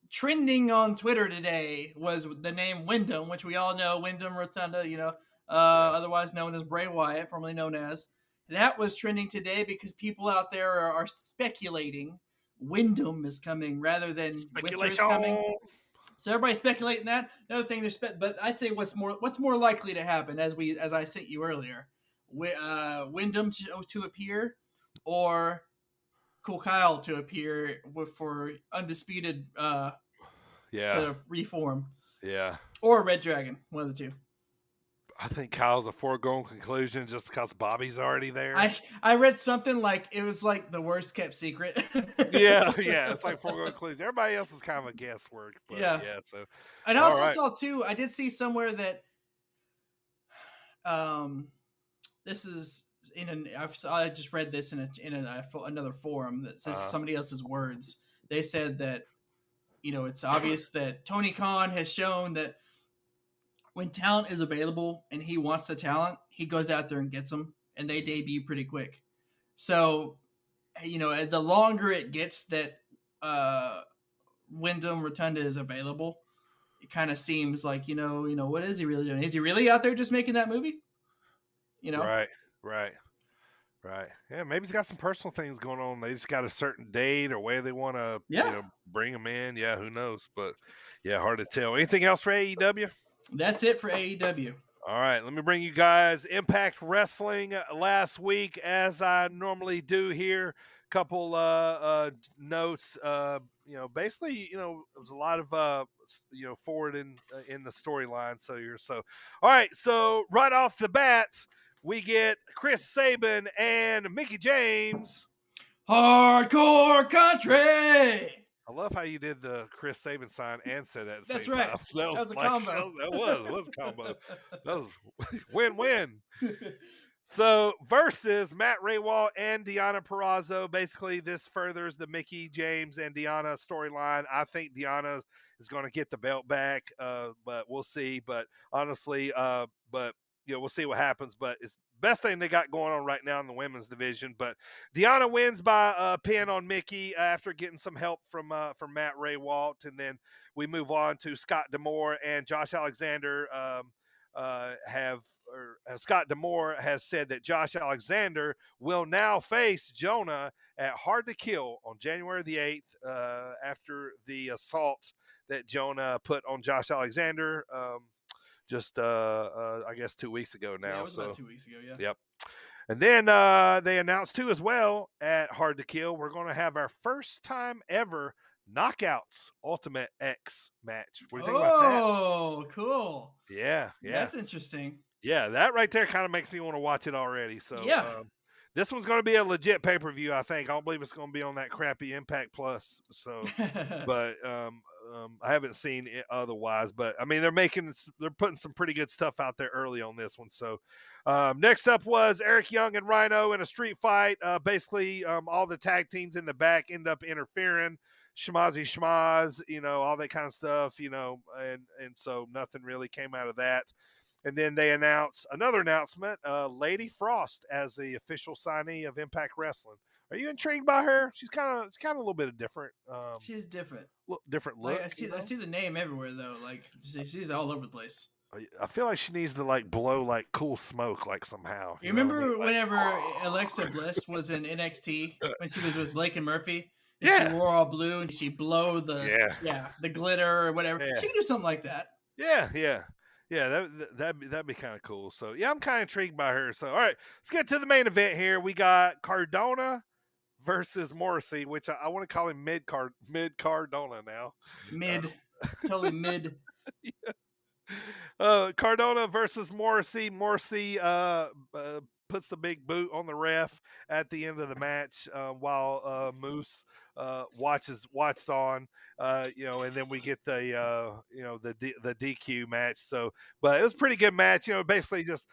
trending on Twitter today was the name Wyndham, which we all know Wyndham Rotunda, otherwise known as Bray Wyatt, formerly known as. That was trending today because people out there are speculating Wyndham is coming rather than Winter is coming. So everybody's speculating that. Another thing, but I'd say what's more likely to happen, as I sent you earlier, Wyndham to appear, or Cool Kyle to appear for Undisputed to reform. Yeah. Or Red Dragon, one of the two. I think Kyle's a foregone conclusion just because Bobby's already there. I read something like it was like the worst kept secret. yeah, it's like foregone conclusion. Everybody else is kind of a guesswork. But yeah. So, and I also saw too. I did see somewhere that this is I just read this in another forum that says somebody else's words. They said that, it's obvious that Tony Khan has shown that when talent is available and he wants the talent, he goes out there and gets them, and they debut pretty quick. So, the longer it gets that Wyndham Rotunda is available, it kind of seems like, what is he really doing? Is he really out there just making that movie? Right. Yeah, maybe he's got some personal things going on. They just got a certain date or way they want to, bring him in. Yeah, who knows? But yeah, hard to tell. Anything else for AEW? That's it for AEW. All right, let me bring you guys Impact Wrestling last week, as I normally do here. Couple notes. Basically, it was a lot of forward in the storyline. All right. So right off the bat, we get Chris Sabin and Mickie James. Hardcore country. I love how you did the Chris Sabin sign and said that at the That's same right. time. That was a combo. That was a combo. That was win-win. So versus Matt Raywall and Deonna Purrazzo. Basically, this furthers the Mickie James and Deonna storyline. I think Deonna is going to get the belt back, but we'll see. But honestly, we'll see what happens. But it's the best thing they got going on right now in the women's division. But Deonna wins by pin on Mickie after getting some help from Matt Raywalt, and then we move on to Scott D'Amore and Josh Alexander. Scott D'Amore has said that Josh Alexander will now face Jonah at Hard to Kill on January the 8th after the assault that Jonah put on Josh Alexander I guess 2 weeks ago now. Yeah, it was about 2 weeks ago, yeah. Yep. And then they announced too as well at Hard to Kill, we're going to have our first time ever Knockouts Ultimate X match. What do you think about that? Oh, cool. Yeah. That's interesting. Yeah, that right there kind of makes me want to watch it already. So yeah. This one's going to be a legit pay-per-view, I think. I don't believe it's going to be on that crappy Impact Plus. So, but I haven't seen it otherwise. But I mean, they're putting some pretty good stuff out there early on this one. So, next up was Eric Young and Rhino in a street fight. Basically, all the tag teams in the back end up interfering. Schmazzy schmaz, all that kind of stuff, and so nothing really came out of that. And then they announced another announcement, Lady Frost as the official signee of Impact Wrestling. Are you intrigued by her? She's kind of a little bit of different. She's different. Different look. I see the name everywhere though. Like she's all over the place. I feel like she needs to blow cool smoke somehow. You remember whenever Alexa Bliss was in NXT when she was with Blake and Murphy? Yeah. She wore all blue and she blow the glitter or whatever. Yeah. She can do something like that. Yeah, that'd be kind of cool. So yeah, I'm kind of intrigued by her. So all right, let's get to the main event here. We got Cardona versus Morrissey, which I want to call him mid Cardona now. Totally mid. Yeah. Cardona versus Morrissey. Morrissey puts the big boot on the ref at the end of the match while Moose watches on, and then we get the DQ match. So, but it was a pretty good match. Basically just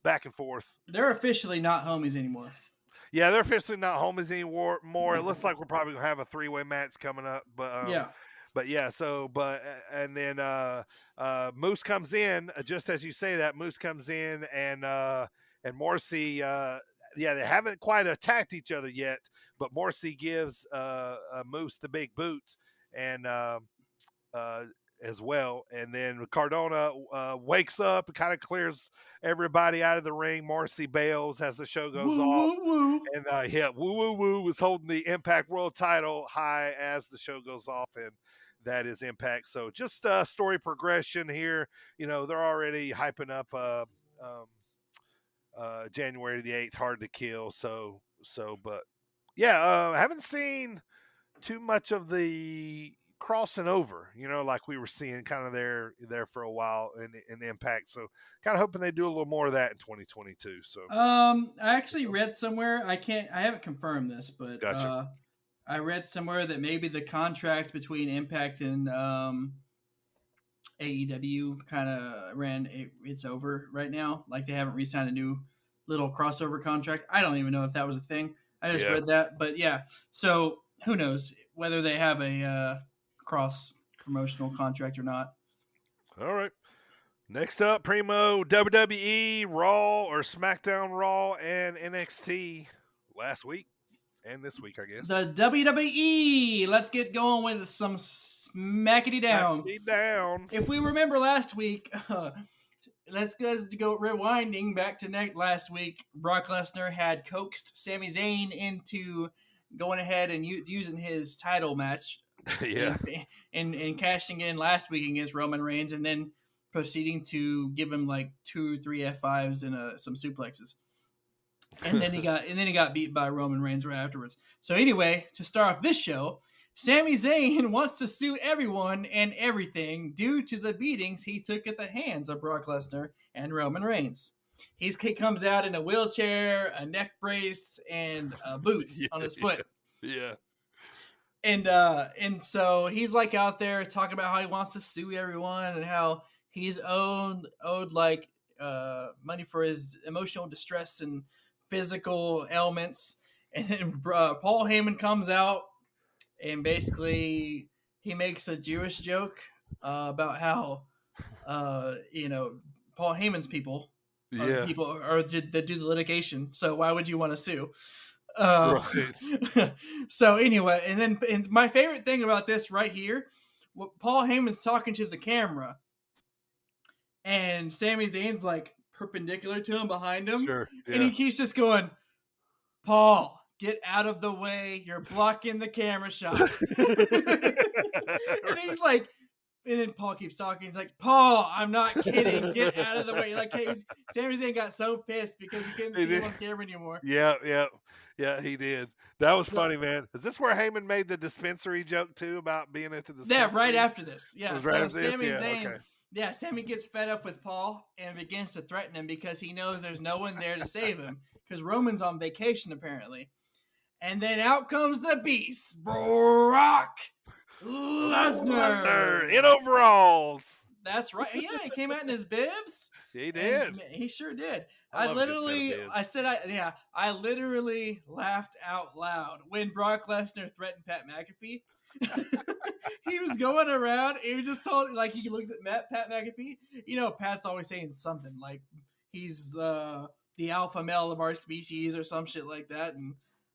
back and forth. They're officially not homies anymore. Yeah, they're officially not homies anymore. It looks like we're probably gonna have a 3-way match coming up. But yeah. But yeah, and then Moose comes in just as you say that. Moose comes in and Morrissey. They haven't quite attacked each other yet, but Morrissey gives Moose the big boot and as well. And then Cardona wakes up and kind of clears everybody out of the ring. Morrissey bails as the show goes off. Woo. And Woo was holding the Impact World title high as the show goes off, and that is Impact. So just story progression here. They're already hyping up January the 8th, Hard to Kill. But yeah, I haven't seen too much of the crossing over, like we were seeing kind of there for a while in Impact. So kind of hoping they do a little more of that in 2022. So I actually read somewhere, I haven't confirmed this, but gotcha. I read somewhere that maybe the contract between Impact and AEW kind of it's over right now. Like they haven't re-signed a new little crossover contract. I don't even know if that was a thing. I just read that, but yeah. So who knows whether they have a cross promotional contract or not. All right. Next up, Primo, WWE, Raw or SmackDown Raw and NXT last week and this week, I guess. The WWE. Let's get going with some smackety down. Smackety down. If we remember last week, let's go rewinding back to last week. Brock Lesnar had coaxed Sami Zayn into going ahead and using his title match. Yeah. And cashing in last week against Roman Reigns, and then proceeding to give him like 2-3 F5s and some suplexes. And then he got beat by Roman Reigns right afterwards. So anyway, to start off this show, Sami Zayn wants to sue everyone and everything due to the beatings he took at the hands of Brock Lesnar and Roman Reigns. He comes out in a wheelchair, a neck brace, and a boot on his foot. Yeah. And so he's like out there talking about how he wants to sue everyone and how he's owed like money for his emotional distress and physical ailments. And then Paul Heyman comes out and basically he makes a Jewish joke about how Paul Heyman's people are that do the litigation. So why would you want to sue? So anyway, and my favorite thing about this right here, Paul Heyman's talking to the camera, and Sami Zayn's like perpendicular to him behind him, and he keeps just going, "Paul, get out of the way! You're blocking the camera shot." And he's like, and then Paul keeps talking. He's like, "Paul, I'm not kidding. Get out of the way!" Like Sami Zayn got so pissed because he couldn't see him on camera anymore. Yeah, he did. That was funny, man. Is this where Heyman made the dispensary joke too about being at the dispensary? Yeah, right after this. Yeah, so Sami Zayn. Yeah, Sami gets fed up with Paul and begins to threaten him because he knows there's no one there to save him because Roman's on vacation apparently. And then out comes the beast, Brock Lesnar in overalls. That's right. Yeah, he came out in his bibs. He did. He sure did. I literally laughed out loud when Brock Lesnar threatened Pat McAfee. He was going around. He was just told, like, he looks at Pat McAfee. You know, Pat's always saying something like he's the alpha male of our species or some shit like that. And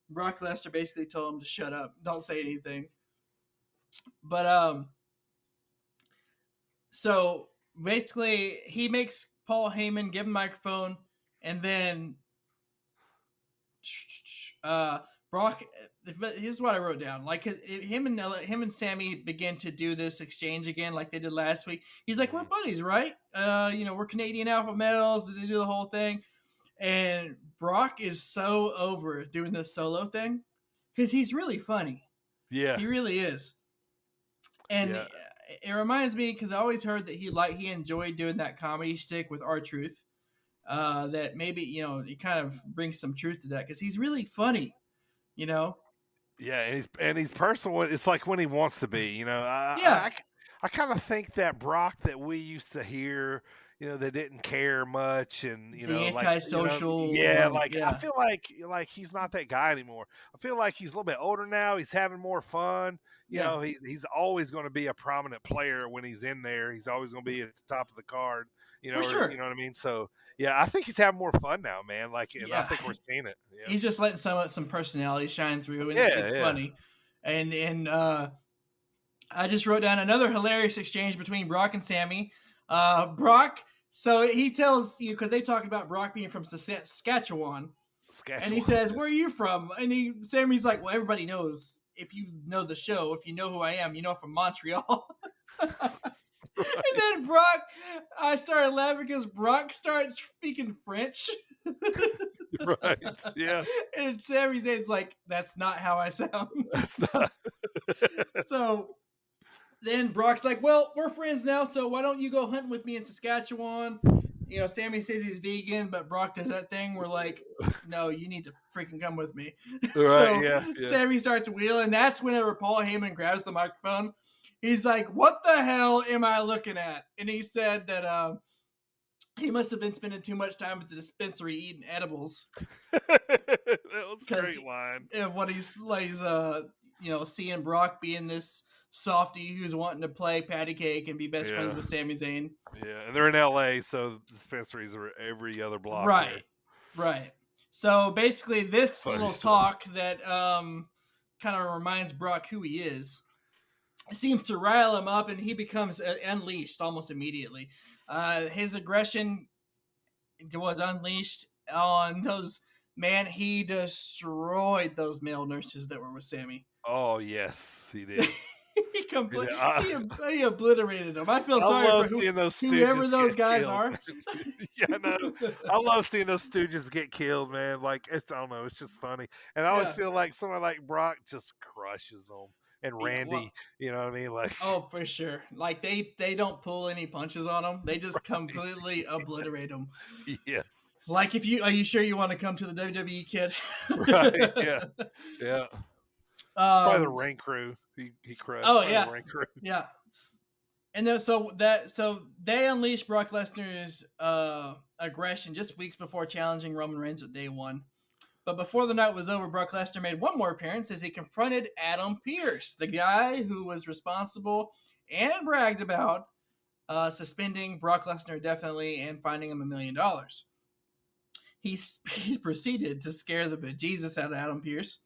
Brock Lesnar basically told him to shut up, don't say anything. But so basically, he makes Paul Heyman give him a microphone, and then Brock. Here's what I wrote down: like him and Sami begin to do this exchange again, like they did last week. He's like, "We're buddies, right? We're Canadian alpha males." They do the whole thing, and Brock is so over doing this solo thing because he's really funny. Yeah, he really is, and. Yeah. It reminds me because I always heard that he enjoyed doing that comedy shtick with R-Truth. That maybe it kind of brings some truth to that because he's really funny, Yeah, and he's personal. It's like when he wants to be, I kind of think that Brock that we used to hear, they didn't care much, and the antisocial. I feel like he's not that guy anymore. I feel like he's a little bit older now. He's having more fun. He's always going to be a prominent player when he's in there. He's always going to be at the top of the card. For sure. You know what I mean? So I think he's having more fun now, man. I think we're seeing it. Yeah. He's just letting some personality shine through, and it's funny. And I just wrote down another hilarious exchange between Brock and Sami. Brock. So he tells you, because they talk about Brock being from Saskatchewan. And he says, "Where are you from?" And Sami's like, "Well, everybody knows. If you know the show, if you know who I am, you know I'm from Montreal." Right. And then Brock, I started laughing because Brock starts speaking French. Right, yeah. And Sami Zayn's like, "That's not how I sound." That's not. So then Brock's like, "Well, we're friends now, so why don't you go hunting with me in Saskatchewan?" Sami says he's vegan, but Brock does that thing where like, "No, you need to freaking come with me." Right, so yeah. Sami starts wheeling. That's whenever Paul Heyman grabs the microphone He's like, what the hell am I looking at? And he said that he must have been spending too much time at the dispensary eating edibles. That was a great line. And what he's seeing Brock being this softy who's wanting to play patty cake and be best friends with Sami Zayn. Yeah, and they're in LA, so dispensaries are every other block. Right. So basically, this Funny little stuff. talk that kind of reminds Brock who he is. It seems to rile him up, and he becomes unleashed almost immediately. His aggression was unleashed on those. Man, he destroyed those male nurses that were with Sammy. Oh yes, he did. He obliterated them. I feel sorry for whoever those guys are. Yeah, I know. I love seeing those stooges get killed, man. Like I don't know, it's just funny. And I always feel like someone like Brock just crushes them. And Randy, you know what I mean? Like, oh, for sure. Like they don't pull any punches on them. They just completely obliterate them. Yes. Like are you sure you want to come to the WWE, kid? Right. Yeah. Probably the ring crew. He crushed. Oh yeah. The ring crew. Yeah. And then so they unleashed Brock Lesnar's aggression just weeks before challenging Roman Reigns at Day 1. But before the night was over, Brock Lesnar made one more appearance as he confronted Adam Pearce, the guy who was responsible and bragged about suspending Brock Lesnar indefinitely and fining him $1 million. He proceeded to scare the bejesus out of Adam Pearce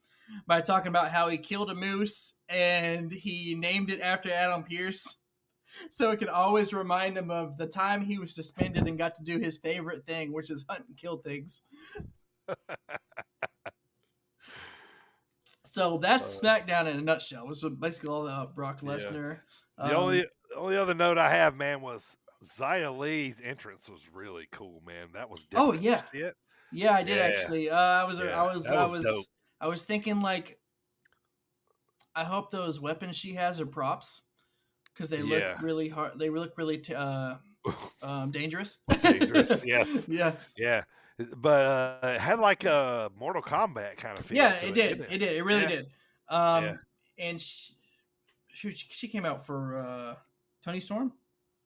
by talking about how he killed a moose and he named it after Adam Pearce so it could always remind him of the time he was suspended and got to do his favorite thing, which is hunt and kill things. So that's SmackDown in a nutshell. It was basically all about Brock Lesnar. The only other note I have, man, was Xia Li's entrance was really cool, man. That was different. Oh yeah, see it? Yeah, I did actually. I was thinking like, I hope those weapons she has are props because they look really hard. They look really dangerous. Dangerous, yes. Yeah. But it had like a Mortal Kombat kind of feel. Yeah, to it did. It did. It really did. And she came out for Toni Storm.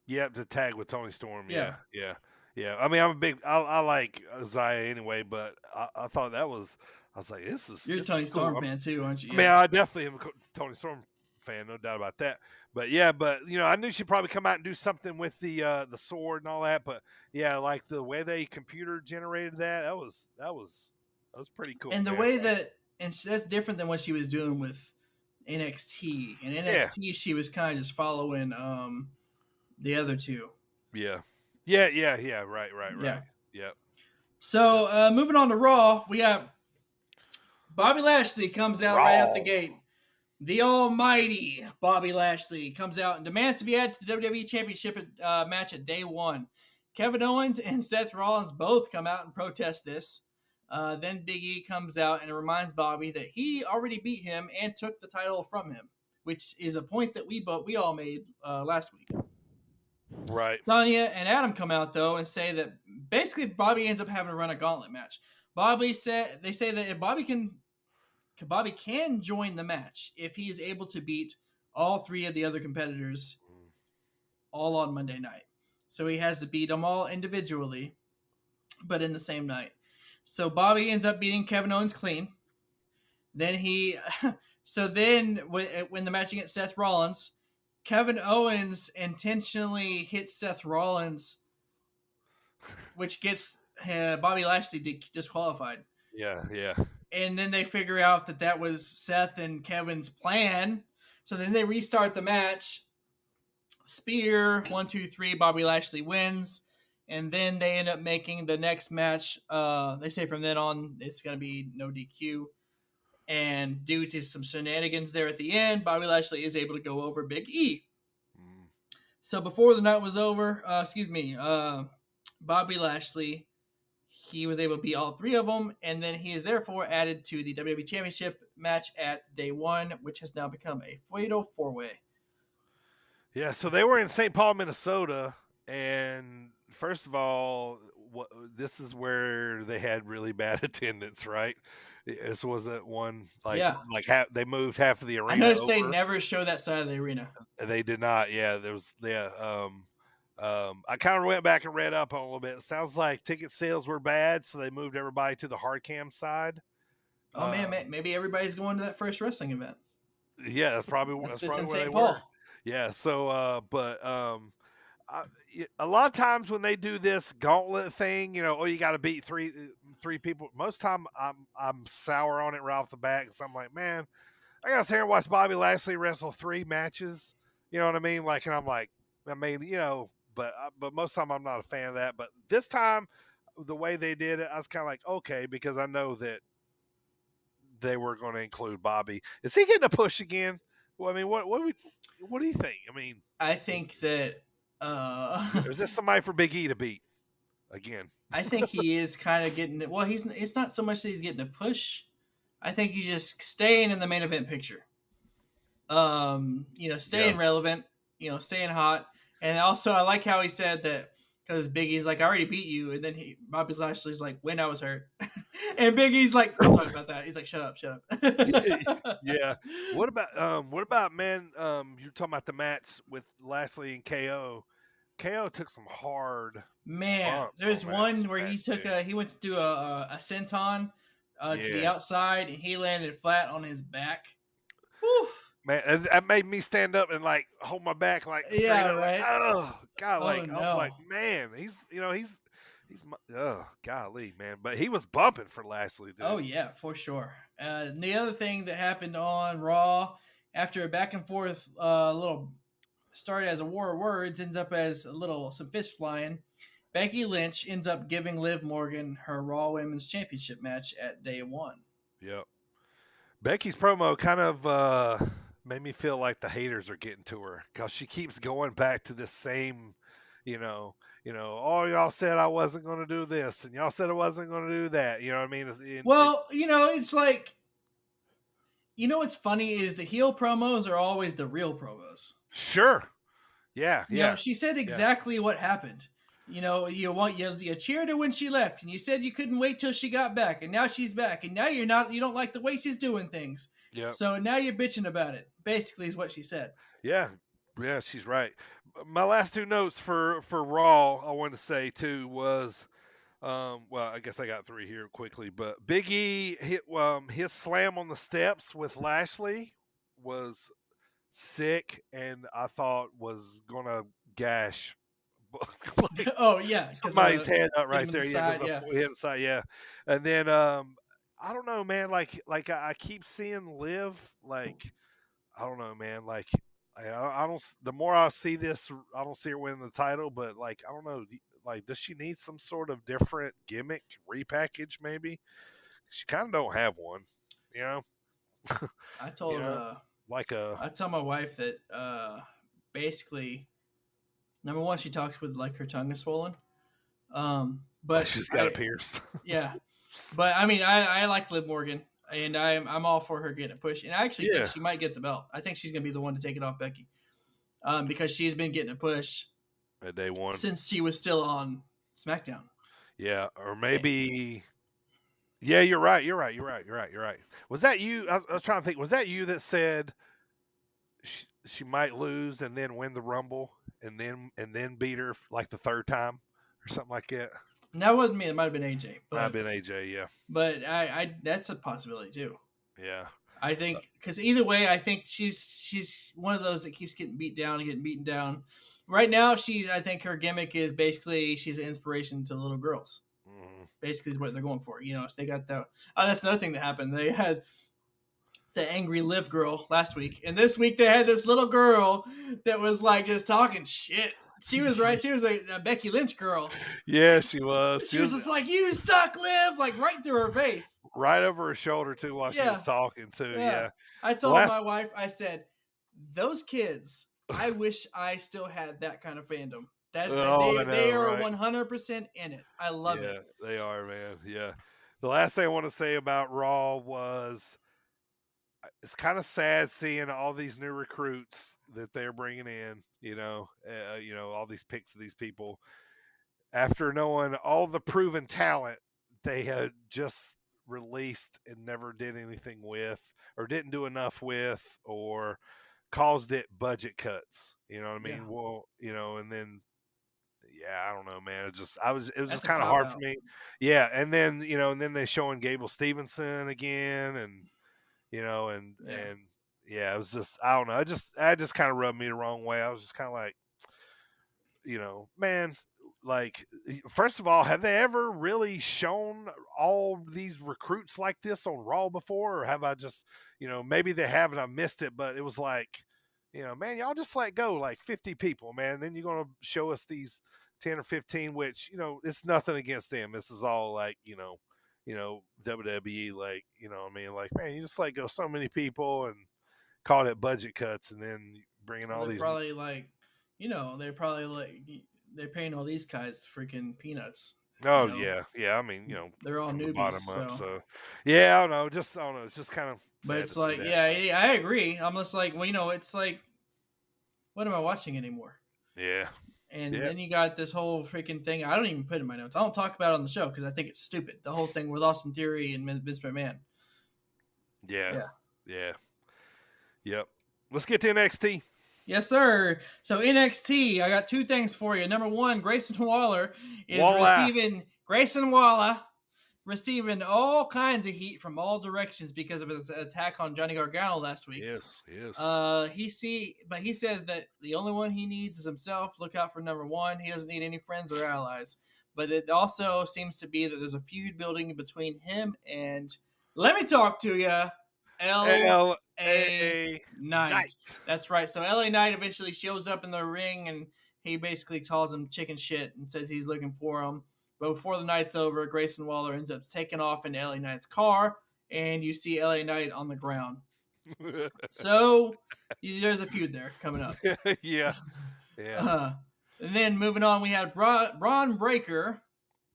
Yeah, to tag with Toni Storm. Yeah. I mean, I'm a big. I like Xia anyway, but I thought that was. I was like, this is. You're a Toni Storm fan too, aren't you? I mean, I definitely am a Toni Storm fan, no doubt about that. But I knew she'd probably come out and do something with the sword and all that. But yeah, like the way they computer generated that was pretty cool. And the way that's different than what she was doing with NXT. In NXT, she was kind of just following the other two. Yeah. Right. Yeah. So moving on to Raw, we got Bobby Lashley comes out right out the gate. The almighty Bobby Lashley comes out and demands to be added to the WWE Championship match at Day 1. Kevin Owens and Seth Rollins both come out and protest this. Then Big E comes out and reminds Bobby that he already beat him and took the title from him, which is a point that we all made last week. Right. Sonya and Adam come out though and say that basically Bobby ends up having to run a gauntlet match. They say that if Bobby can join the match if he is able to beat all three of the other competitors all on Monday night. So he has to beat them all individually, but in the same night. So Bobby ends up beating Kevin Owens clean. Then when the match against Seth Rollins, Kevin Owens intentionally hits Seth Rollins, which gets Bobby Lashley disqualified. Yeah. And then they figure out that was Seth and Kevin's plan. So then they restart the match. Spear, 1, 2, 3, Bobby Lashley wins. And then they end up making the next match. They say from then on, it's going to be no DQ. And due to some shenanigans there at the end, Bobby Lashley is able to go over Big E. So before the night was over, Bobby Lashley, he was able to beat all three of them, and then he is therefore added to the WWE Championship match at Day 1, which has now become a Fatal 4-Way. Yeah, so they were in St. Paul, Minnesota, and first of all, this is where they had really bad attendance, right? This was that one Yeah. they moved half of the arena. I noticed they over. never show that side of the arena. They did not. Yeah, there was. Yeah. I kind of went back and read up on it a little bit. It sounds like ticket sales were bad, so they moved everybody to the hard cam side. Oh man, maybe everybody's going to that first wrestling event. Yeah, that's probably It's where in they St. were. Paul. Yeah. So, a lot of times when they do this gauntlet thing, you got to beat three people. Most time I'm sour on it right off the bat because I'm like, man, I got to sit here and watch Bobby Lashley wrestle 3 matches. You know what I mean? Like, and I'm like, but most time I'm not a fan of that. But this time, the way they did it, I was kind of like, okay, because I know that they were going to include Bobby. Is he getting a push again? Well, I mean, what do you think? I mean, I think that is this somebody for Big E to beat again? I think he is kind of getting it. Well, it's not so much that he's getting a push. I think he's just staying in the main event picture. Staying relevant, staying hot. And also I like how he said that because Big E's like, I already beat you, and then Bobby Lashley's like, when I was hurt. And Big E's like, don't talk about that. He's like, shut up. Yeah. What about man? You're talking about the match with Lashley and KO. KO took some hard man. There's one where he went to do a senton to the outside, and he landed flat on his back. Whew. Man, that made me stand up and like hold my back, like straight up, right. like, oh God, I was like, man, he's golly, man, but he was bumping for Lashley, dude. Oh yeah, for sure. The other thing that happened on Raw after a back and forth, little started as a war of words, ends up as some fist flying. Becky Lynch ends up giving Liv Morgan her Raw Women's Championship match at day 1. Yep. Becky's promo kind of made me feel like the haters are getting to her because she keeps going back to this same, oh, y'all said I wasn't going to do this and y'all said I wasn't going to do that. You know what I mean? It's like, what's funny is the heel promos are always the real promos. Sure. Yeah. Yeah. She said exactly what happened. You cheered her when she left, and you said you couldn't wait till she got back, and now she's back, and now you don't like the way she's doing things. Yeah. So now you're bitching about it. Basically, is what she said. Yeah, she's right. My last 2 notes for Raw, I wanted to say too was, I guess I got 3 here quickly, but Big E hit his slam on the steps with Lashley was sick, and I thought was gonna gash. Like, oh yeah, somebody's head up right there. Side, hit the side, yeah. And then I don't know, man. Like I keep seeing Liv. Like I don't know, man. Like I don't. The more I see this, I don't see her winning the title. But like I don't know. Like does she need some sort of different gimmick repackage? Maybe she kind of don't have one. I told I tell my wife that basically. Number one, she talks with like her tongue is swollen. But she's got it pierced. Yeah. But I mean, I like Liv Morgan, and I'm all for her getting a push. And I actually think she might get the belt. I think she's gonna be the one to take it off Becky. Because she's been getting a push at day 1 since she was still on SmackDown. Yeah, or maybe. Yeah, you're right. Was that you? I was trying to think. Was that you that said she might lose and then win the Rumble? And then beat her like the 3rd time or something like that. And that wasn't me. It might have been AJ. Might have been AJ, yeah. But I that's a possibility too. Yeah. I think because either way, I think she's one of those that keeps getting beaten down. Right now, I think her gimmick is basically she's an inspiration to little girls. Mm-hmm. Basically, is what they're going for. So they got that. Oh, that's another thing that happened. They had the angry Liv girl last week, and this week they had this little girl that was like just talking shit. She was right. She was a Becky Lynch girl. Yeah, she was. She was just like, "You suck, Liv!" Like right to her face, right over her shoulder too, while she was talking too. Yeah. I told my wife, I said, "Those kids, I wish I still had that kind of fandom. They are 100% in it. I love it. Yeah, they are, man. Yeah. The last thing I want to say about Raw was it's kind of sad seeing all these new recruits that they're bringing in, all these picks of these people after knowing all the proven talent they had just released and never did anything with, or didn't do enough with, or caused it budget cuts. You know what I mean? Yeah. Well, and then I don't know, man. It was That's just a kind of hard for cop-out. me. Yeah, and then and then they showing Gable Stevenson again, and it was just, I don't know. I just kind of rubbed me the wrong way. I was just kind of like, man, like, first of all, have they ever really shown all these recruits like this on Raw before? Or have I just, maybe they haven't, I missed it, but it was like, man, y'all just let go like 50 people, man. And then you're going to show us these 10 or 15, which, it's nothing against them. This is all like, WWE, like, what I mean, like, man, you just let go so many people and call it budget cuts, and then bringing all They're these. probably like, they're probably like, they're paying all these guys freaking peanuts. Oh you know? yeah. I mean, they're all from the newbies. bottom up. So. So yeah, I don't know. It's just kind of. But sad it's to see like, that, yeah, I agree. I'm just like, well, it's like, what am I watching anymore? Yeah. And then you got this whole freaking thing. I don't even put in my notes. I don't talk about it on the show because I think it's stupid. The whole thing with Austin Theory and Vince McMahon. Yeah. Yep. Let's get to NXT. Yes, sir. So NXT, I got two things for you. Number one, Grayson Waller is receiving all kinds of heat from all directions because of his attack on Johnny Gargano last week. Yes. But he says that the only one he needs is himself. Look out for number one. He doesn't need any friends or allies. But it also seems to be that there's a feud building between him and, let me talk to you, L.A. Knight. That's right. So L.A. Knight eventually shows up in the ring, and he basically calls him chicken shit and says he's looking for him. But before the night's over, Grayson Waller ends up taking off in L.A. Knight's car, and you see L.A. Knight on the ground. So there's a feud there coming up. Yeah. And then moving on, we had Braun Breaker.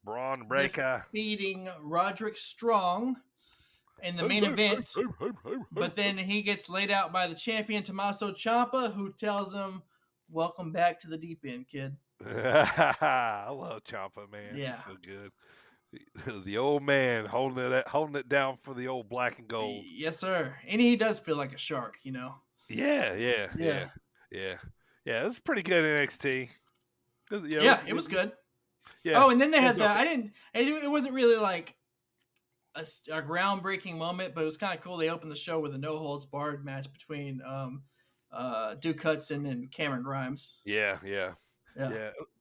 Defeating Roderick Strong in the main event. But then he gets laid out by the champion, Tommaso Ciampa, who tells him, welcome back to the deep end, kid. I love Ciampa, man. Yeah. He's so good. The old man holding it down for the old black and gold. Yes, sir. And he does feel like a shark, Yeah. It's pretty good NXT. It was good. Yeah. Oh, and then they had it wasn't really like a groundbreaking moment, but it was kind of cool. They opened the show with a no holds barred match between Duke Hudson and Cameron Grimes. Yeah.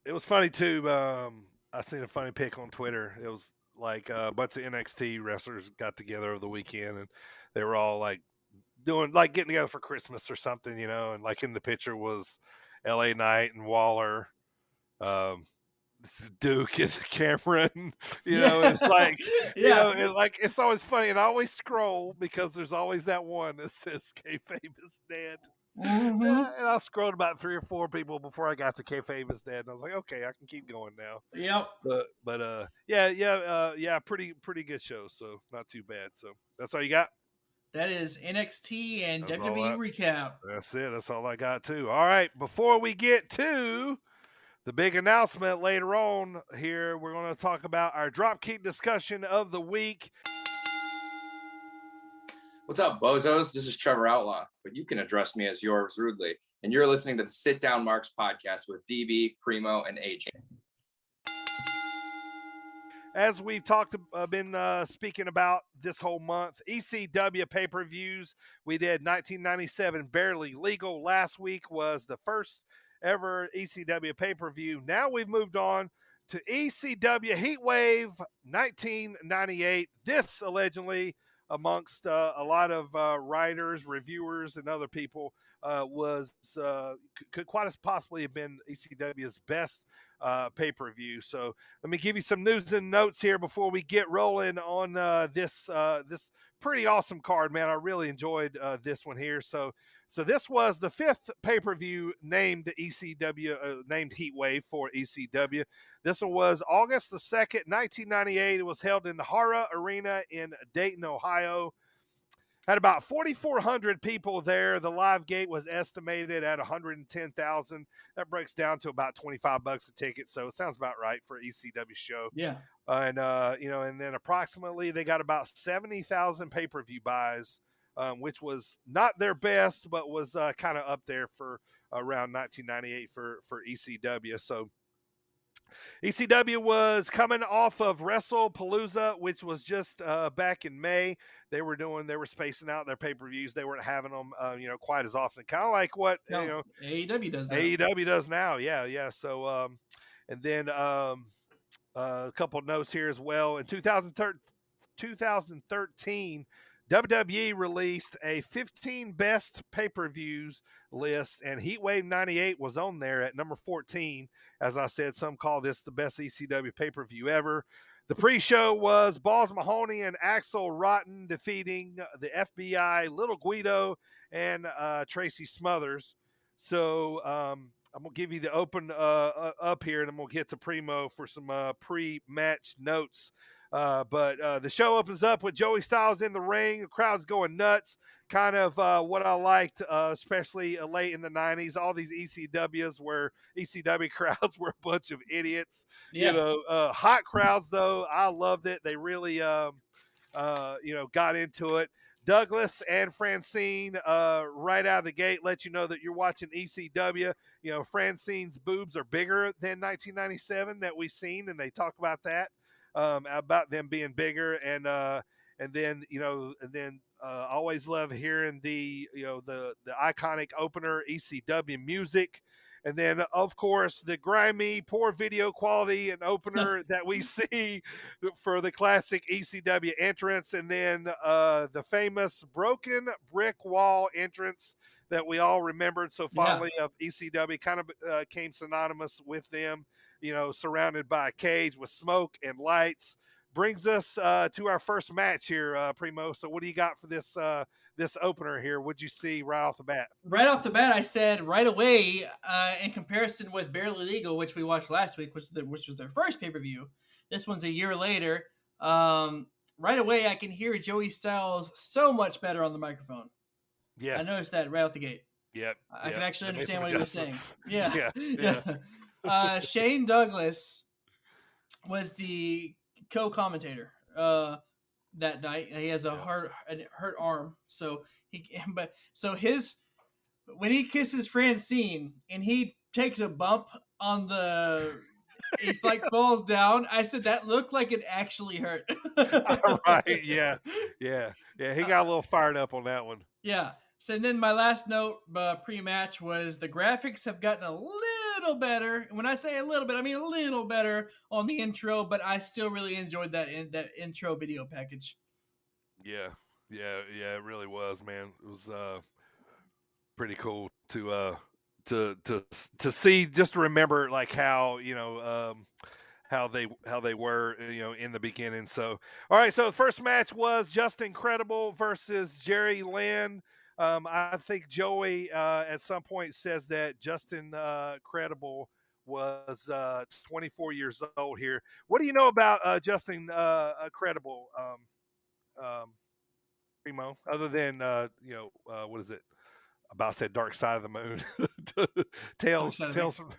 It was funny too. I seen a funny pic on Twitter. It was like a bunch of NXT wrestlers got together over the weekend, and they were all like getting together for Christmas or something, and like in the picture was LA Knight and Waller, Duke and Cameron, it's like, it's always funny. And I always scroll because there's always that one that says kayfabe is dead. Mm-hmm. And I scrolled about 3 or 4 people before I got to kayfabe is dead. And I was like, okay, I can keep going now. Yep. But pretty good show. So not too bad. So that's all you got? That is NXT and WWE recap. That's it. That's all I got too. All right. Before we get to the big announcement later on here, we're going to talk about our Dropkick discussion of the week. What's up, bozos? This is Trevor Outlaw, but you can address me as yours rudely. And you're listening to the Sit Down Marks podcast with DB, Primo, and AJ. As we've been speaking about this whole month, ECW pay-per-views. We did 1997 Barely Legal. Last week was the first ever ECW pay-per-view. Now we've moved on to ECW Heatwave 1998. This allegedly, amongst a lot of writers, reviewers, and other people, could quite possibly have been ECW's best pay-per-view. So let me give you some news and notes here before we get rolling on this pretty awesome card, man. I really enjoyed this one here. So this was the 5th pay-per-view named ECW, named Heatwave for ECW. This one was August the 2nd, 1998. It was held in the Hara Arena in Dayton, Ohio. Had about 4,400 people there. The live gate was estimated at 110,000. That breaks down to about $25 a ticket. So it sounds about right for an ECW show. Yeah. And then approximately they got about 70,000 pay-per-view buys, which was not their best, but was kind of up there for around 1998 for ECW. So ECW was coming off of WrestlePalooza, which was just back in May. They were spacing out their pay-per-views. They weren't having them, quite as often. Kind of like what AEW does that. AEW does now. Yeah. So, and then a couple of notes here as well. In 2013, WWE released a 15 best pay-per-views list, and Heatwave 98 was on there at number 14. As I said, some call this the best ECW pay-per-view ever. The pre-show was Balls Mahoney and Axel Rotten defeating the FBI, Little Guido, and Tracy Smothers. So I'm going to give you the open up here, and I'm going to get to Primo for some pre-match notes. But the show opens up with Joey Styles in the ring. The crowd's going nuts. Kind of what I liked, especially late in the 90s. All these ECW crowds were a bunch of idiots. Yeah. Hot crowds, though. I loved it. They really, got into it. Douglas and Francine, right out of the gate, let you know that you're watching ECW. Francine's boobs are bigger than 1997 that we've seen, and they talk about that. About them being bigger, and then always love hearing the iconic opener ECW music, and then of course the grimy, poor video quality and opener that we see for the classic ECW entrance, and then the famous broken brick wall entrance that we all remembered so fondly of ECW. Kind of came synonymous with them. Surrounded by a cage with smoke and lights. Brings us to our first match here, Primo. So what do you got for this opener here? What'd you see right off the bat? Right off the bat, I said right away, in comparison with Barely Legal, which we watched last week, which was their first pay-per-view. This one's a year later. Right away, I can hear Joey Styles so much better on the microphone. Yes. I noticed that right out the gate. Yep. I can actually understand what he was saying. Yeah. Shane Douglas was the co-commentator that night. He has a hurt arm, when he kisses Francine and he takes a bump on he falls down. I said that looked like it actually hurt. Right? Yeah. He got a little fired up on that one. Yeah. So then my last note pre-match was the graphics have gotten a little better. When I say a little bit, I mean a little better on the intro, but I still really enjoyed that intro video package. Yeah, it really was, man. It was pretty cool to see, just to remember like how how they were in the beginning. So all right, so the first match was Justin Credible versus Jerry Lynn. I think Joey at some point says that Justin Credible was 24 years old here. What do you know about Justin Credible, Primo? Other than what is it? About said Dark Side of the Moon, tales from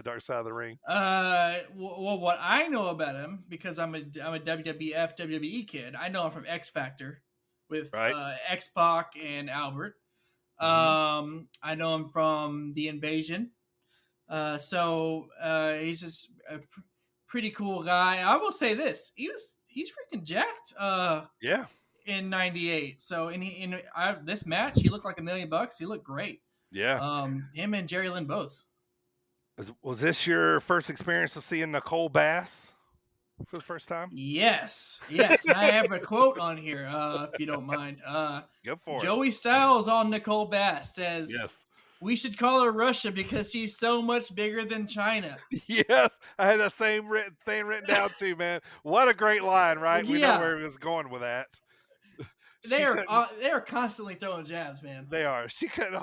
Dark Side of the Ring. Well, what I know about him, because I'm a WWF WWE kid. I know him from X Factor with X-Pac and Albert. I know him from The Invasion. So he's just a pretty cool guy. I will say this: he's freaking jacked. In '98. So in this match, he looked like $1 million. He looked great. Yeah. Him and Jerry Lynn both. Was this your first experience of seeing Nicole Bass for the first time? Yes. I have a quote on here, if you don't mind. Go for it. Joey Styles on Nicole Bass says, "Yes, we should call her Russia because she's so much bigger than China." Yes, I had that same thing written down too, man. What a great line, right? We know where he was going with that. they are constantly throwing jabs, man. They are. She couldn't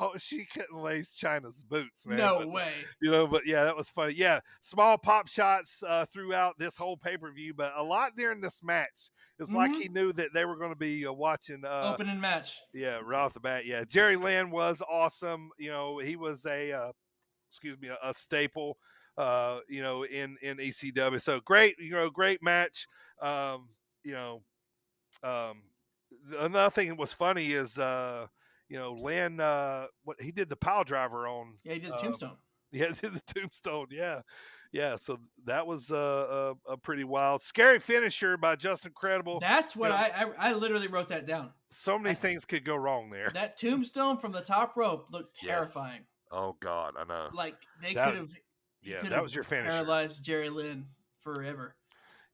lace China's boots, man. No way. But yeah, that was funny. Yeah, small pop shots throughout this whole pay-per-view, but a lot during this match. It's like he knew that they were going to be watching opening match. Yeah, right off the bat. Yeah, Jerry Lynn was awesome. He was a staple. In ECW. So great. Great match. Another thing that was funny is Lynn. What he did the pile driver on. Yeah, he did the tombstone. Yeah, he did the tombstone. Yeah. So that was a pretty wild, scary finisher by Just Incredible. That's what I literally wrote that down. So many things could go wrong there. That tombstone from the top rope looked terrifying. Yes. Oh God, I know. Like they could have. Yeah, that was your finisher. Paralyzed Jerry Lynn forever.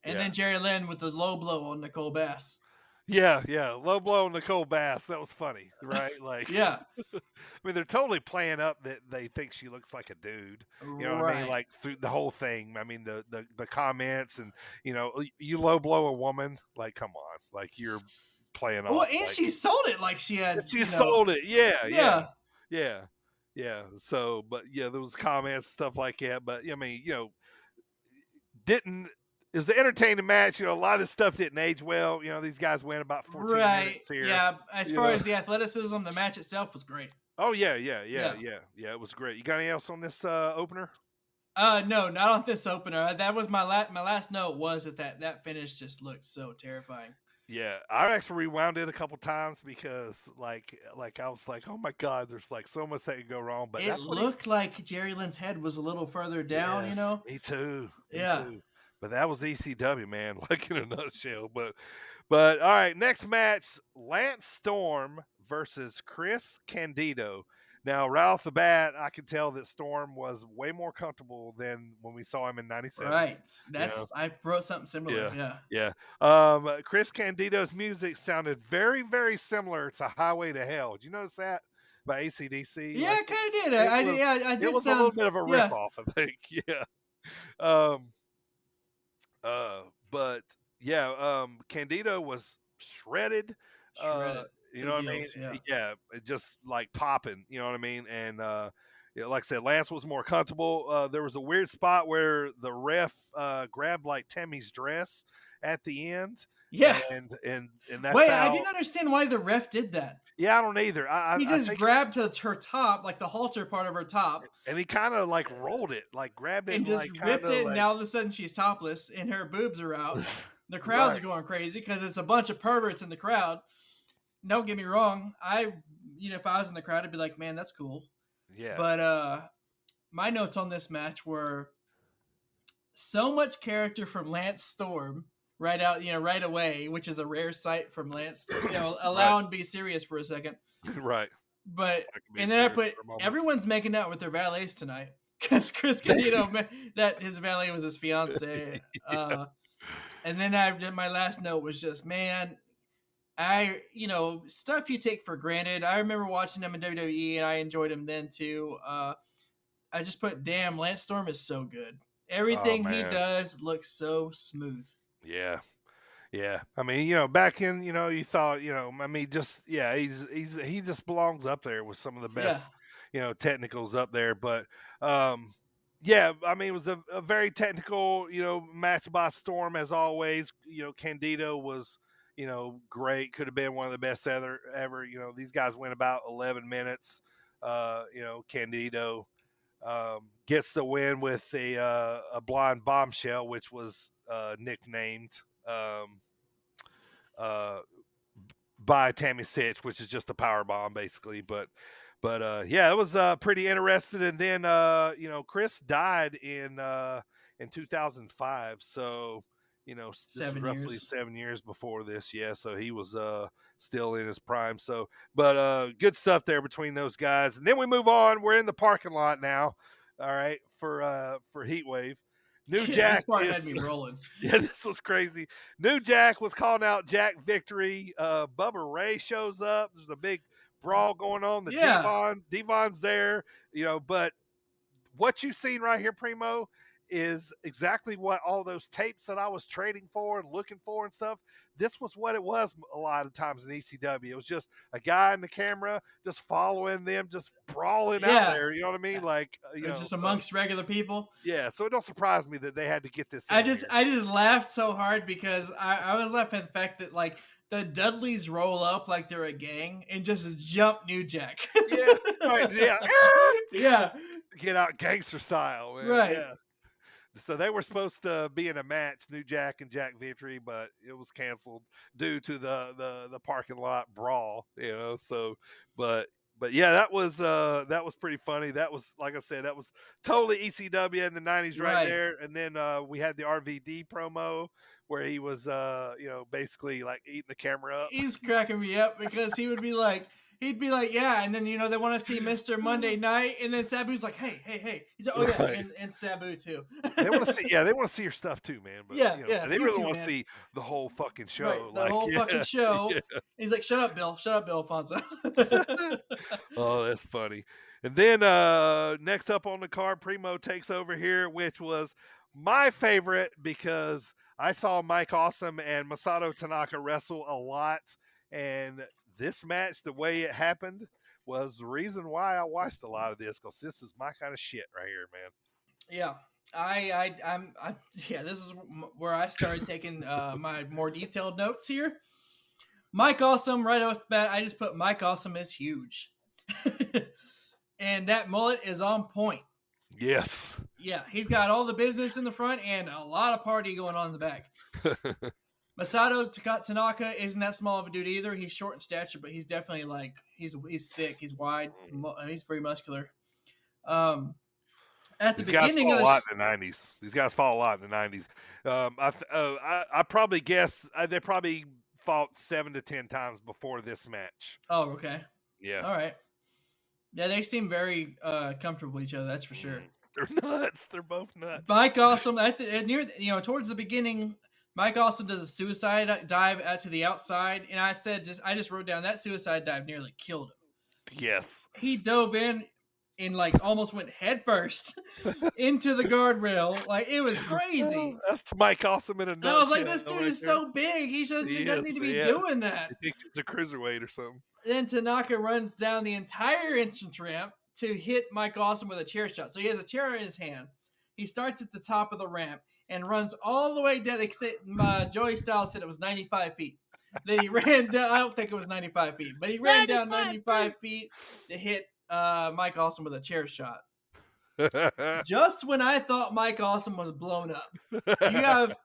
And then Jerry Lynn with the low blow on Nicole Bass. Yeah. Low blow on Nicole Bass. That was funny, right? Like, yeah. I mean, they're totally playing up that they think she looks like a dude. You know what I mean? Like through the whole thing. I mean, the comments and, you low blow a woman. Like, come on. Like, you're playing off. Well, and she sold it like she had. She sold it. Yeah. So, but there was comments and stuff like that. But I mean, it was an entertaining match. A lot of this stuff didn't age well. These guys went about 14 minutes here. Yeah. As far as the athleticism, the match itself was great. Oh yeah. It was great. You got anything else on this opener? No, not on this opener. That was my last note was that finish just looked so terrifying. Yeah, I actually rewound it a couple times because, like I was like, oh my God, there's like so much that could go wrong. But it looked like Jerry Lynn's head was a little further down. Yes, me too. But that was ECW, man, like in a nutshell. But all right, next match: Lance Storm versus Chris Candido. Now, right off the bat, I could tell that Storm was way more comfortable than when we saw him in '97. Right. I wrote something similar. Yeah. Chris Candido's music sounded very, very similar to Highway to Hell. Did you notice that by AC/DC? Yeah, I kind of did. I did. It was a little bit of a ripoff, I think. Yeah. Candido was shredded. You know what I mean? Yeah, just like popping. You know what I mean? And like I said, Lance was more comfortable. There was a weird spot where the ref grabbed like Tammy's dress at the end. Yeah, and that's wait. I didn't understand why the ref did that. Yeah, I don't either. He just grabbed her top, like the halter part of her top, and he kind of like rolled it, like grabbed it, and just ripped it. And now all of a sudden she's topless and her boobs are out. The crowds are going crazy because it's a bunch of perverts in the crowd. Don't get me wrong. If I was in the crowd, I'd be like, man, that's cool. Yeah. But my notes on this match were so much character from Lance Storm right away, which is a rare sight from Lance. Allow him to be serious for a second. Right. But and then I put everyone's making out with their valets tonight because Chris Candido, that his valet was his fiance. And then my last note was just, man. Stuff you take for granted. I remember watching him in WWE and I enjoyed him then too. I just put, damn, Lance Storm is so good. Everything he does looks so smooth. Yeah. I mean, back in, you thought, I mean, just, he just belongs up there with some of the best, technicals up there. But, I mean, it was a very technical, match by Storm as always. Candido was, great. Could have been one of the best ever. These guys went about 11 minutes. Candido gets the win with a blonde bombshell, which was nicknamed by Tammy Sitch, which is just a power bomb basically. But it was pretty interesting. And then Chris died in 2005. So. This is roughly 7 years before this. Yeah. So he was still in his prime. So, but good stuff there between those guys. And then we move on. We're in the parking lot now. All right. For Heatwave. New Jack. This part had me rolling. Yeah. This was crazy. New Jack was calling out Jack Victory. Bubba Ray shows up. There's a big brawl going on. Devon's there, but what you've seen right here, Primo, is exactly what all those tapes that I was trading for and looking for and stuff. This was what it was a lot of times in ECW. It was just a guy in the camera just following them, just brawling out there. You know what I mean? Like, it was just amongst regular people. Yeah, so it don't surprise me that they had to get this. I just laughed so hard because I was laughing at the fact that like the Dudleys roll up like they're a gang and just jump New Jack. Yeah, right. Yeah, yeah. Get out gangster style, man. Right. Yeah. So they were supposed to be in a match, New Jack and Jack Ventry, but it was canceled due to the parking lot brawl. You know, so but yeah, that was pretty funny. That was, like I said, that was totally ECW in the 90s right there. And then we had the RVD promo where he was basically like eating the camera up. He's cracking me up because he'd be like, yeah, and then they want to see Mr. Monday Night, and then Sabu's like, hey. He's like, oh yeah, right. and Sabu too. They want to see, they want to see your stuff too, man. But, they really want to see the whole fucking show, right, the whole fucking show. Yeah. He's like, shut up, Bill, Alfonso. Oh, that's funny. And then next up on the card, Primo takes over here, which was my favorite because I saw Mike Awesome and Masato Tanaka wrestle a lot, and this match, the way it happened, was the reason why I watched a lot of this, because this is my kind of shit right here, man. Yeah, this is where I started taking my more detailed notes here. Mike Awesome, right off the bat, I just put Mike Awesome is huge. And that mullet is on point. Yes. Yeah, he's got all the business in the front and a lot of party going on in the back. Masato Tanaka isn't that small of a dude either. He's short in stature, but he's definitely like he's thick, he's wide, he's very muscular. At the beginning of a lot in the 90s. These guys fought a lot in the 90s. I probably guess they probably fought 7 to 10 times before this match. Oh, okay. Yeah. All right. Yeah, they seem very comfortable with each other. That's for sure. They're nuts. They're both nuts. Mike Awesome towards the beginning, Mike Awesome does a suicide dive out to the outside, and I just wrote down that suicide dive nearly killed him. Yes. He dove in and like almost went headfirst into the guardrail. Like it was crazy. That's Mike Awesome in a nutshell. I was like, this dude is so big. He doesn't need to be doing that. He thinks it's a cruiserweight or something. Then Tanaka runs down the entire entrance ramp to hit Mike Awesome with a chair shot. So he has a chair in his hand. He starts at the top of the ramp and runs all the way down. Joey Styles said it was 95 feet. Then he ran down. I don't think it was 95 feet, but he ran down 95 feet to hit Mike Awesome with a chair shot. Just when I thought Mike Awesome was blown up, you have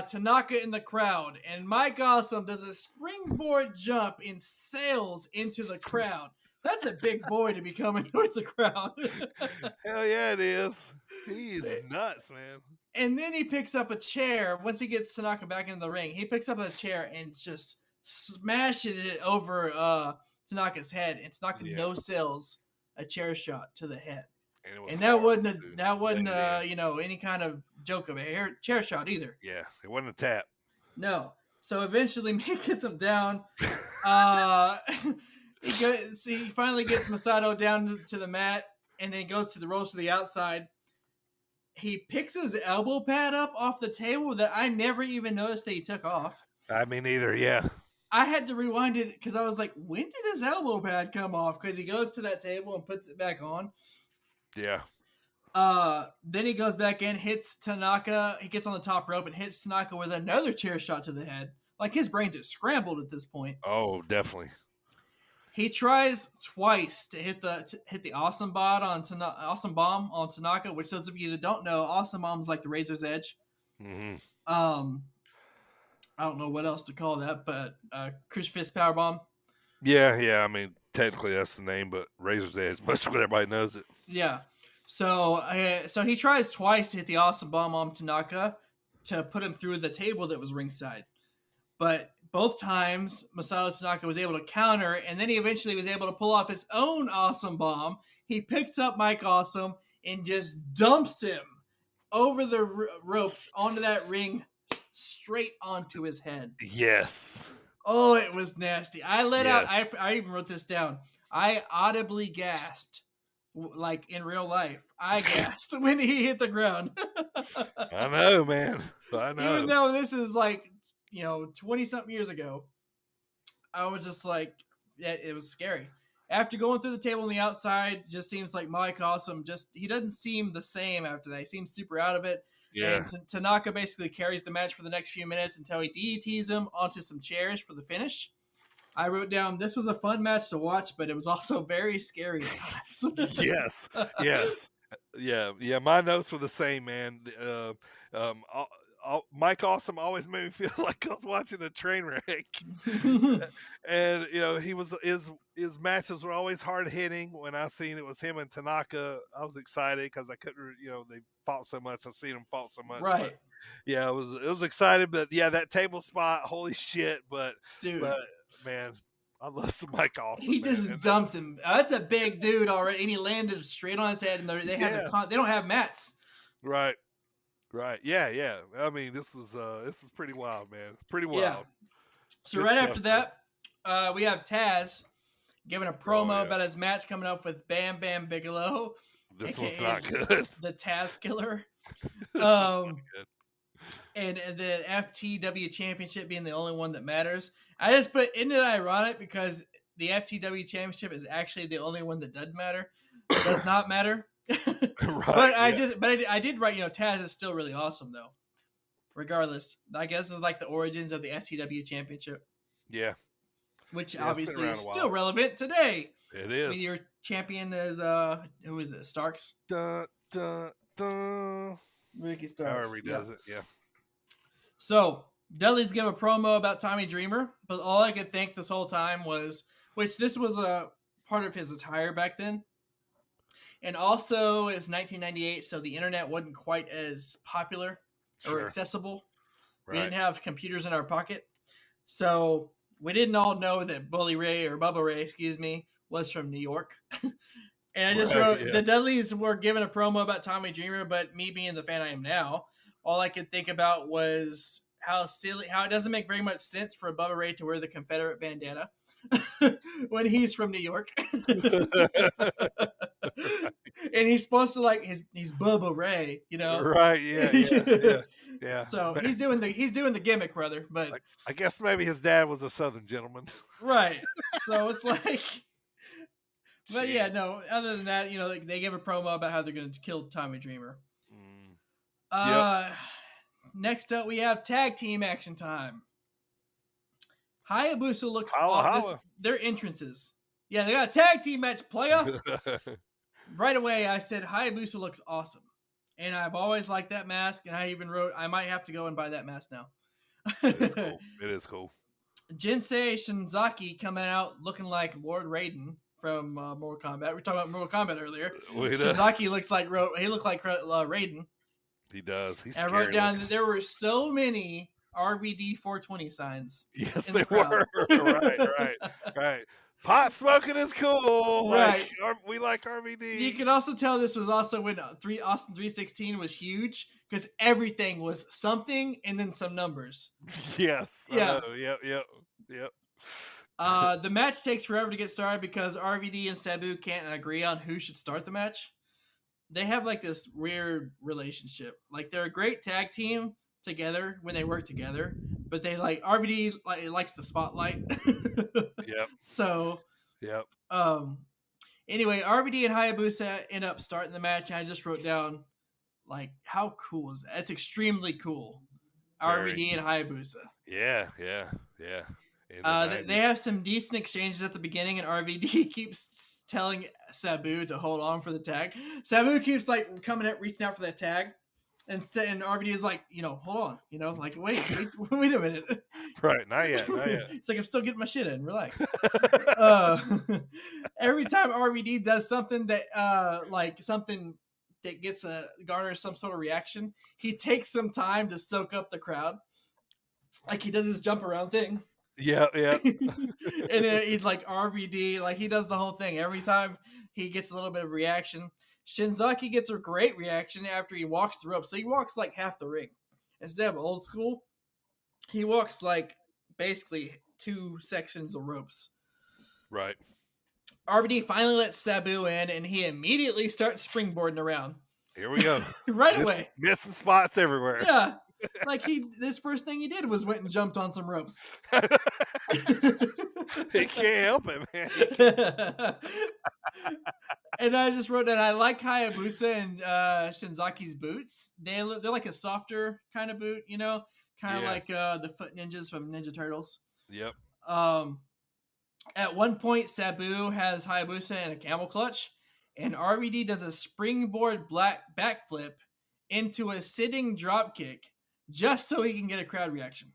Tanaka in the crowd, and Mike Awesome does a springboard jump and sails into the crowd. That's a big boy to be coming towards the crowd. Hell yeah, it is. He's nuts, man. And then he picks up a chair. Once he gets Tanaka back into the ring, he picks up a chair and just smashes it over Tanaka's head. And Tanaka no-sells a chair shot to the head. And that wasn't any kind of joke of a chair shot either. Yeah, it wasn't a tap. No. So eventually, Mick gets him down. He finally gets Masato down to the mat, and then goes to the ropes to the outside. He picks his elbow pad up off the table that I never even noticed that he took off. I mean, either, yeah. I had to rewind it because I was like, when did his elbow pad come off? Because he goes to that table and puts it back on. Yeah. Then he goes back in, hits Tanaka. He gets on the top rope and hits Tanaka with another chair shot to the head. Like his brain just scrambled at this point. Oh, definitely. He tries twice to hit the Awesome Bomb on Tanaka, which those of you that don't know, Awesome Bomb is like the Razor's Edge. Mm-hmm. I don't know what else to call that, but Crucifix Powerbomb. Yeah. I mean, technically that's the name, but Razor's Edge, most of everybody knows it. Yeah. So he tries twice to hit the Awesome Bomb on Tanaka to put him through the table that was ringside. But both times, Masato Tanaka was able to counter, and then he eventually was able to pull off his own Awesome Bomb. He picks up Mike Awesome and just dumps him over the ropes onto that ring, straight onto his head. Yes. Oh, it was nasty. I let out. I even wrote this down. I audibly gasped like in real life. I gasped when he hit the ground. I know, man. I know. Even though this is like 20-something years ago, I was just like, yeah, it was scary. After going through the table on the outside, just seems like Mike Awesome. He doesn't seem the same after that. He seems super out of it. Yeah. And Tanaka basically carries the match for the next few minutes until he DDTs him onto some chairs for the finish. I wrote down, this was a fun match to watch, but it was also very scary at times. Yes. Yeah. My notes were the same, man. Mike Awesome always made me feel like I was watching a train wreck. And his matches were always hard hitting. When I seen it was him and Tanaka, I was excited because I couldn't. They fought so much. I've seen them fought so much. Right. But, yeah, it was excited. But yeah, that table spot, holy shit! But man, I love some Mike Awesome. He just dumped him. That's a big dude already, and he landed straight on his head. And they don't have mats. Right. Yeah. I mean, this is pretty wild, man. Pretty wild. Yeah. So right after that, we have Taz giving a promo about his match coming up with Bam Bam Bigelow. This one's not good. The Taz Killer. And the FTW Championship being the only one that matters. I just put, isn't it ironic because the FTW Championship is actually the only one that does not matter. Right, I did write, Taz is still really awesome though. Regardless, I guess it's like the origins of the FTW Championship. Yeah. Which obviously is still relevant today. It is. I mean, your champion is who is it? Starks. Dun, dun, dun. Ricky Starks. However he does it, yeah. So Dudley's give a promo about Tommy Dreamer, but all I could think this whole time was, which this was a part of his attire back then. And also, it's 1998, so the internet wasn't quite as popular or accessible. Right. We didn't have computers in our pocket. So we didn't all know that Bubba Ray, was from New York. And I just wrote, the Dudleys were given a promo about Tommy Dreamer, but me being the fan I am now, all I could think about was how it doesn't make very much sense for Bubba Ray to wear the Confederate bandana when he's from New York. And he's supposed to he's Bubba Ray, Right, yeah. So he's doing the gimmick, brother. But I guess maybe his dad was a Southern gentleman. Right. So it's like, but yeah, no, other than that, they give a promo about how they're going to kill Tommy Dreamer. Next up, we have tag team action time. Hayabusa looks awesome. Their entrances. Yeah, they got a tag team match, playa. Right away, I said Hayabusa looks awesome. And I've always liked that mask, and I even wrote, I might have to go and buy that mask now. It is cool. It is cool. Jinsei Shinzaki coming out looking like Lord Raiden from Mortal Kombat. We were talking about Mortal Kombat earlier. Shinzaki looks like Raiden. He does. He's I wrote down that there were so many RVD 420 signs. Yes, they were. Right. Pot smoking is cool. Right. We like RVD. You can also tell this was also when Austin 316 was huge because everything was something and then some numbers. Yes. Yeah. Yep. The match takes forever to get started because RVD and Sabu can't agree on who should start the match. They have this weird relationship. They're a great tag team together when they work together, but they RVD likes the spotlight. Yep. So. Yep. Anyway, RVD and Hayabusa end up starting the match, and I just wrote down how cool is that? That's extremely cool. RVD and Hayabusa. Yeah. They have some decent exchanges at the beginning, and RVD keeps telling Sabu to hold on for the tag. Sabu keeps reaching out for that tag, and RVD is hold on, wait a minute. Right, not yet. It's I'm still getting my shit in. Relax. Every time RVD does something that something that garners some sort of reaction, he takes some time to soak up the crowd. He does his jump around thing. Yeah. And he's RVD, he does the whole thing. Every time he gets a little bit of reaction. Shinzaki gets a great reaction after he walks the rope. So he walks half the ring. Instead of old school, he walks basically 2 sections of ropes. Right. RVD finally lets Sabu in, and he immediately starts springboarding around. Here we go. Right away. Missing spots everywhere. Yeah. Like this first thing he did was went and jumped on some ropes. He can't help it, man. And I just wrote down, I like Hayabusa and Shinzaki's boots. They're like a softer kind of boot, you know, kind of like the foot ninjas from Ninja Turtles. Yep. At one point, Sabu has Hayabusa in a camel clutch, and RVD does a springboard backflip into a sitting dropkick just so he can get a crowd reaction.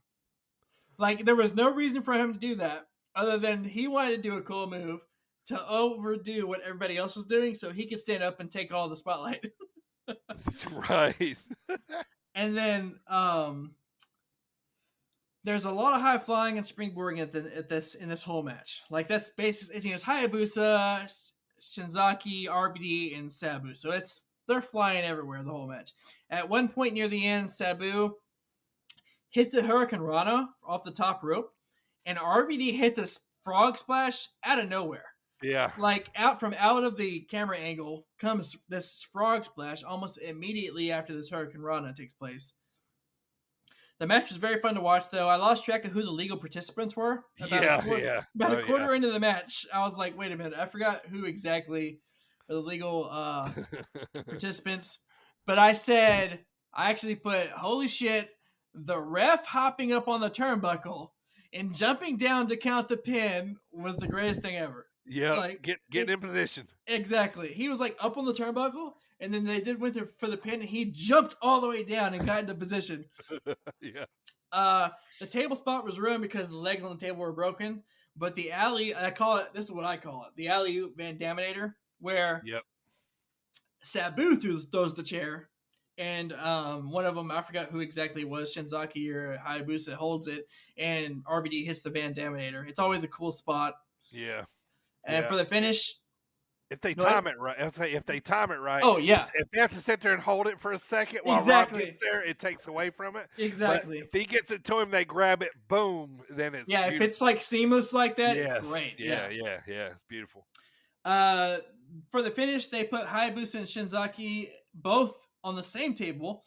Like, there was no reason for him to do that other than he wanted to do a cool move to overdo what everybody else was doing so he could stand up and take all the spotlight. Right. And then there's a lot of high flying and springboarding in this whole match. Like, that's basically it's Hayabusa, Shinzaki, RVD, and Sabu. So they're flying everywhere the whole match. At one point near the end, Sabu hits a Hurricane Rana off the top rope, and RVD hits a frog splash out of nowhere. Yeah. Like, out of the camera angle comes this frog splash almost immediately after this Hurricane Rana takes place. The match was very fun to watch, though. I lost track of who the legal participants were. About a quarter into the match, I was like, wait a minute, I forgot who exactly are the legal participants. But I actually put, holy shit, the ref hopping up on the turnbuckle and jumping down to count the pin was the greatest thing ever. Yeah, like, getting in position. Exactly. He was like up on the turnbuckle, and then they went for the pin, and he jumped all the way down and got into position. Yeah. The table spot was ruined because the legs on the table were broken, but the alley, this is what I call it, the alley-oop Van Daminator, where Sabu throws the chair, and one of them, I forgot who exactly it was, Shinzaki or Hayabusa holds it, and RVD hits the Van Daminator. It's always a cool spot. Yeah. And for the finish, if they time it right, if they time it right. Oh yeah. If they have to sit there and hold it for a second while Rob gets there, it takes away from it. Exactly. But if he gets it to him, they grab it, boom, then it's beautiful. If it's like seamless like that, it's great. Yeah, it's beautiful. For the finish, they put Hayabusa and Shinzaki both on the same table.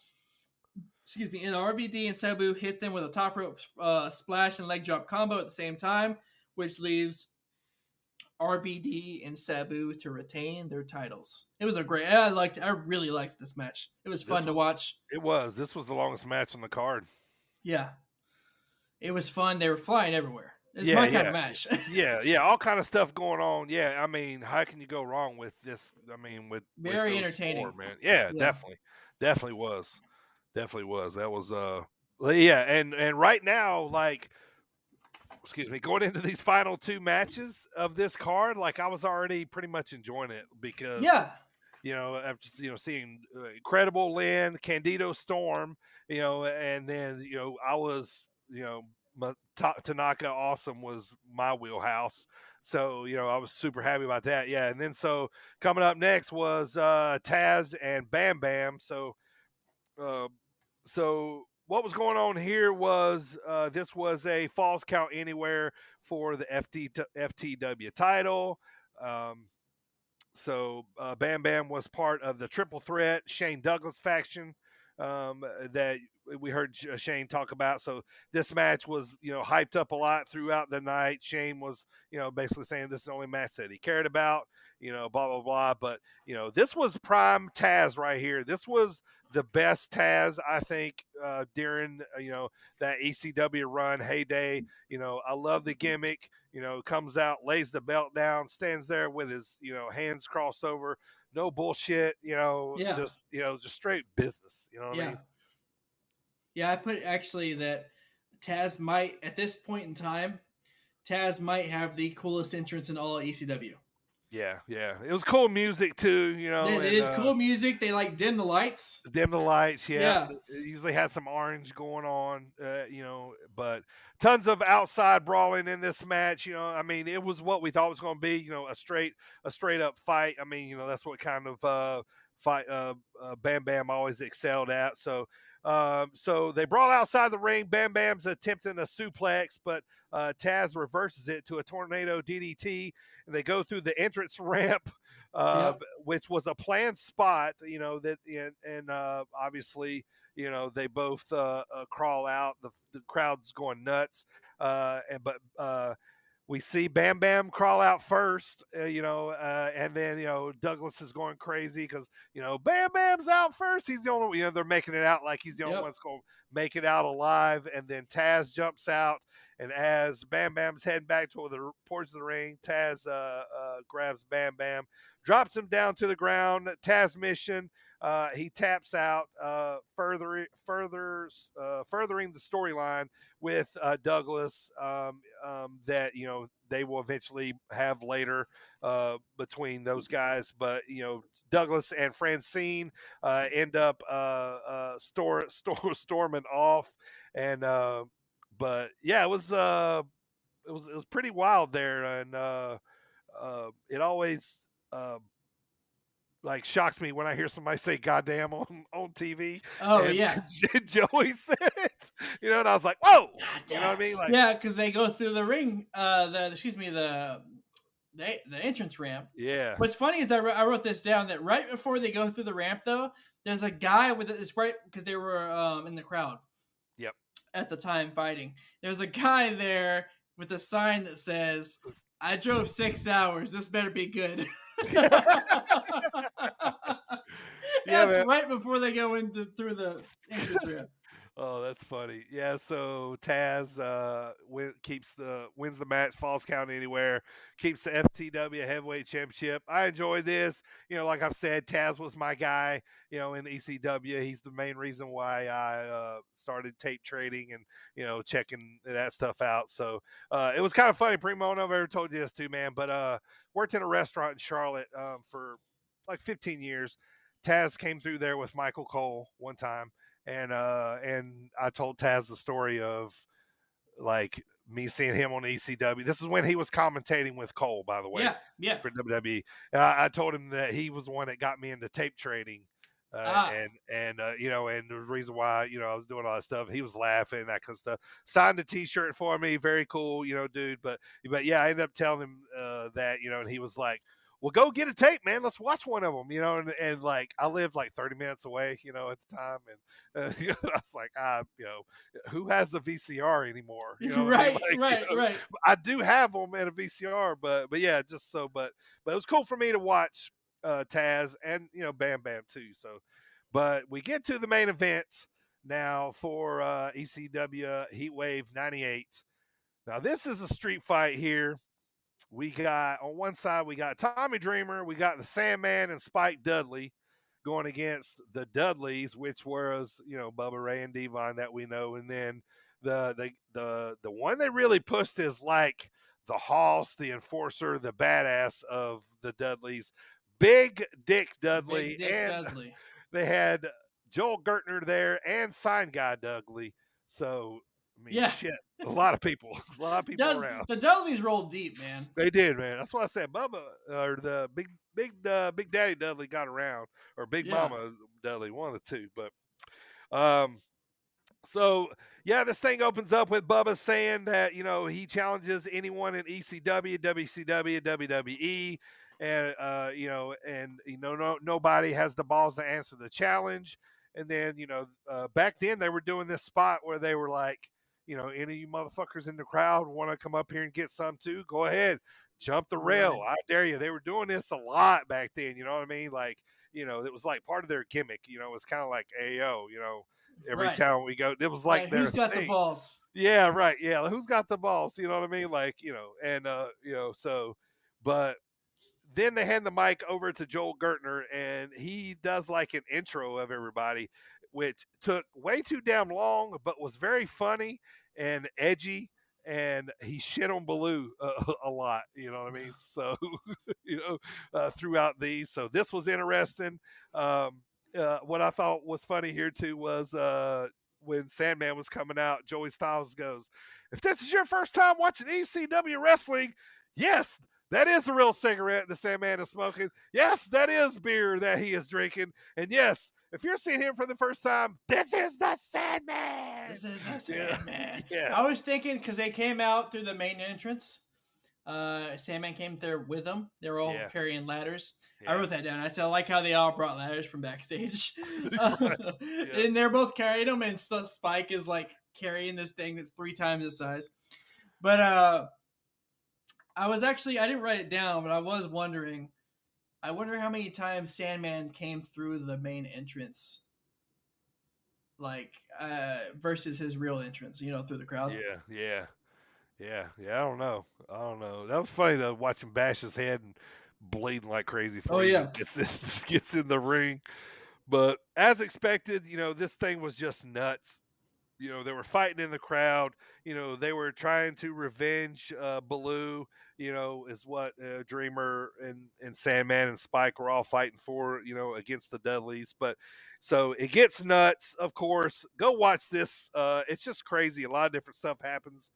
Excuse me, and RVD and Sabu hit them with a top rope splash and leg drop combo at the same time, which leaves RVD and Sabu to retain their titles. It was I really liked this match. It was fun to watch. It was. This was the longest match on the card. Yeah. It was fun. They were flying everywhere. It's my kind of match. yeah, all kind of stuff going on. Yeah, I mean, how can you go wrong with this? I mean, with very entertaining, man. Yeah, definitely was. That was and right now, like, going into these final two matches of this card, like, I was already pretty much enjoying it because after seeing Incredible Lynn, Candido Storm, and then I was Tanaka Awesome was my wheelhouse, so I was super happy about that. Yeah, and then so coming up next was Taz and Bam Bam. So what was going on here was this was a Falls Count Anywhere for the FTW title. So Bam Bam was part of the Triple Threat Shane Douglas faction that we heard Shane talk about. So this match was, hyped up a lot throughout the night. Shane was, basically saying this is the only match that he cared about, blah, blah, blah. But, this was prime Taz right here. This was the best Taz, I think, during, that ECW run heyday. I love the gimmick, comes out, lays the belt down, stands there with his, hands crossed over. No bullshit, just straight business. You know what I mean? Yeah, I put actually that Taz might, at this point in time, Taz might have the coolest entrance in all of ECW. Yeah. It was cool music too, They did cool music. They dim the lights. Yeah. It usually had some orange going on, but tons of outside brawling in this match. I mean, it was what we thought it was going to be, a straight up fight. I mean, that's what kind of fight Bam Bam always excelled at. So So they brawl outside the ring. Bam Bam's attempting a suplex, but Taz reverses it to a tornado DDT, and they go through the entrance ramp, which was a planned spot. And obviously, they both crawl out. The crowd's going nuts, but we see Bam Bam crawl out first, and then, Douglas is going crazy because, Bam Bam's out first. He's the only one, they're making it out like he's the only one that's going to make it out alive. And then Taz jumps out, and as Bam Bam's heading back towards the ring, Taz grabs Bam Bam, drops him down to the ground. Taz mission. He taps out, furthering the storyline with Douglas that they will eventually have later between those guys. But Douglas and Francine end up storming off, and but yeah, it was pretty wild there, and it always like shocks me when I hear somebody say "goddamn" on TV. Oh, and yeah. Joey said it, and I was like, "Whoa!" You know what I mean? Like, yeah, because they go through the ring, the entrance ramp. Yeah. What's funny is I wrote this down that right before they go through the ramp, though, there's a guy with it's right because they were in the crowd. Yep. At the time fighting, there's a guy there with a sign that says, "I drove 6 hours. This better be good." That's right before they go through the entrance ramp. Oh, that's funny. Yeah, so Taz wins the match, falls count anywhere, keeps the FTW Heavyweight Championship. I enjoy this. Like I've said, Taz was my guy, in ECW. He's the main reason why I started tape trading and, checking that stuff out. So it was kind of funny. Primo, I don't know if I ever told you this too, man, but worked in a restaurant in Charlotte for like 15 years. Taz came through there with Michael Cole one time. And I told Taz the story of like me seeing him on ECW. This is when he was commentating with Cole, by the way. Yeah. For WWE. I told him that he was the one that got me into tape trading. And the reason why, I was doing all that stuff, he was laughing, that kind of stuff. Signed a t-shirt for me. Very cool, dude. But yeah, I ended up telling him that, and he was like, well, go get a tape, man. Let's watch one of them, and like I lived like 30 minutes away, at the time. And I was like, who has a VCR anymore? Right. I do have them at a VCR, but yeah, just so, but it was cool for me to watch Taz and, Bam Bam too. So, but we get to the main event now for ECW Heatwave 98. Now this is a street fight here. We got on one side, we got Tommy Dreamer, we got the Sandman and Spike Dudley going against the Dudleys, which was, Bubba Ray and Devon that we know. And then the one they really pushed is like the Hoss, the enforcer, the badass of the Dudleys, Big Dick Dudley. Dudley. They had Joel Gertner there and Sign Guy Dudley. So, shit. A lot of people around. The Dudleys rolled deep, man. They did, man. That's why I said Bubba or the Big Daddy Dudley got around, or Big Mama Dudley, one of the two. But so yeah, this thing opens up with Bubba saying that he challenges anyone in ECW, WCW, WWE, and nobody has the balls to answer the challenge. And then back then they were doing this spot where they were like, any of you motherfuckers in the crowd want to come up here and get some too? Go ahead. Jump the rail. I dare you. They were doing this a lot back then. You know what I mean? Like, it was like part of their gimmick. It was kind of like AO, every time we go. It was like who's got the balls? Yeah, right. Yeah. Who's got the balls? You know what I mean? Like, and, so, but then they hand the mic over to Joel Gertner, and he does like an intro of everybody, which took way too damn long, but was very funny and edgy. And he shit on Baloo a lot, you know what I mean? So, throughout these. So this was interesting. What I thought was funny here too was when Sandman was coming out, Joey Styles goes, "If this is your first time watching ECW wrestling, yes, That is a real cigarette the Sandman is smoking. Yes, that is beer that he is drinking. And yes, if you're seeing him for the first time, this is the Sandman. This is the Sandman. Yeah. I was thinking because they came out through the main entrance. Sandman came there with them. They were all carrying ladders. Yeah. I wrote that down. I said I like how they all brought ladders from backstage. Right. And they're both carrying them, and Spike is like carrying this thing that's 3 times his size. But I didn't write it down, but I was wondering. I wonder how many times Sandman came through the main entrance, like versus his real entrance, through the crowd. Yeah. I don't know. That was funny to watch him bash his head and bleeding like crazy before he gets in the ring. But as expected, this thing was just nuts. They were fighting in the crowd. They were trying to revenge Baloo, is what Dreamer and Sandman and Spike were all fighting for, against the Dudleys. But so it gets nuts, of course. Go watch this. It's just crazy. A lot of different stuff happens.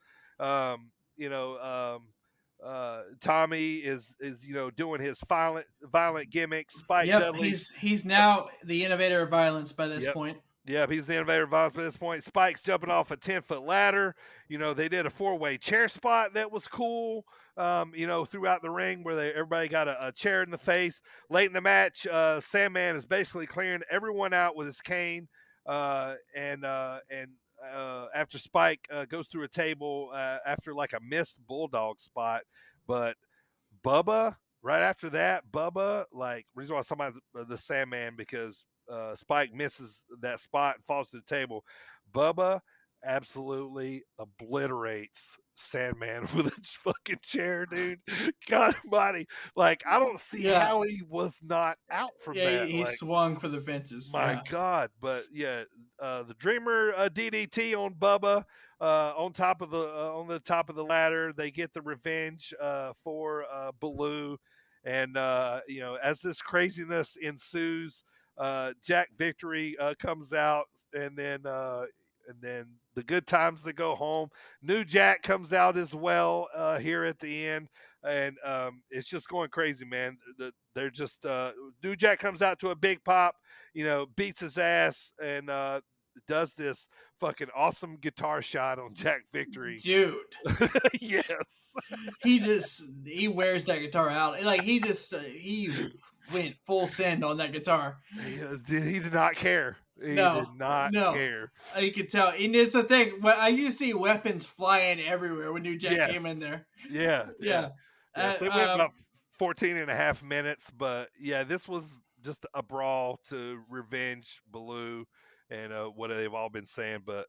Tommy is doing his violent gimmicks. Spike Dudley. He's now the innovator of violence by this point. Yeah, he's the innovator of violence by this point. Spike's jumping off a 10-foot ladder. They did a 4-way chair spot that was cool. Throughout the ring where everybody got a chair in the face. Late in the match, Sandman is basically clearing everyone out with his cane. After Spike goes through a table after like a missed bulldog spot, but Bubba right after that, reason why somebody the Sandman because Spike misses that spot and falls to the table. Bubba absolutely obliterates Sandman with a fucking chair, dude. God almighty. Like, I don't see how he was not out from that. He swung for the fences. My God. But the Dreamer DDT on Bubba on the top of the ladder. They get the revenge for Baloo. And as this craziness ensues, Jack Victory comes out, and then the good times that go home. New Jack comes out as well here at the end, and it's just going crazy, man. They're just New Jack comes out to a big pop, beats his ass, and does this fucking awesome guitar shot on Jack Victory, dude. Yes, he wears that guitar out. Like he went full send on that guitar. He did not care. He did not care. You could tell. And it's the thing. I used to see weapons flying everywhere when New Jack came in there. Yeah. So it went about 14 and a half minutes. But, this was just a brawl to revenge Baloo and what they've all been saying. But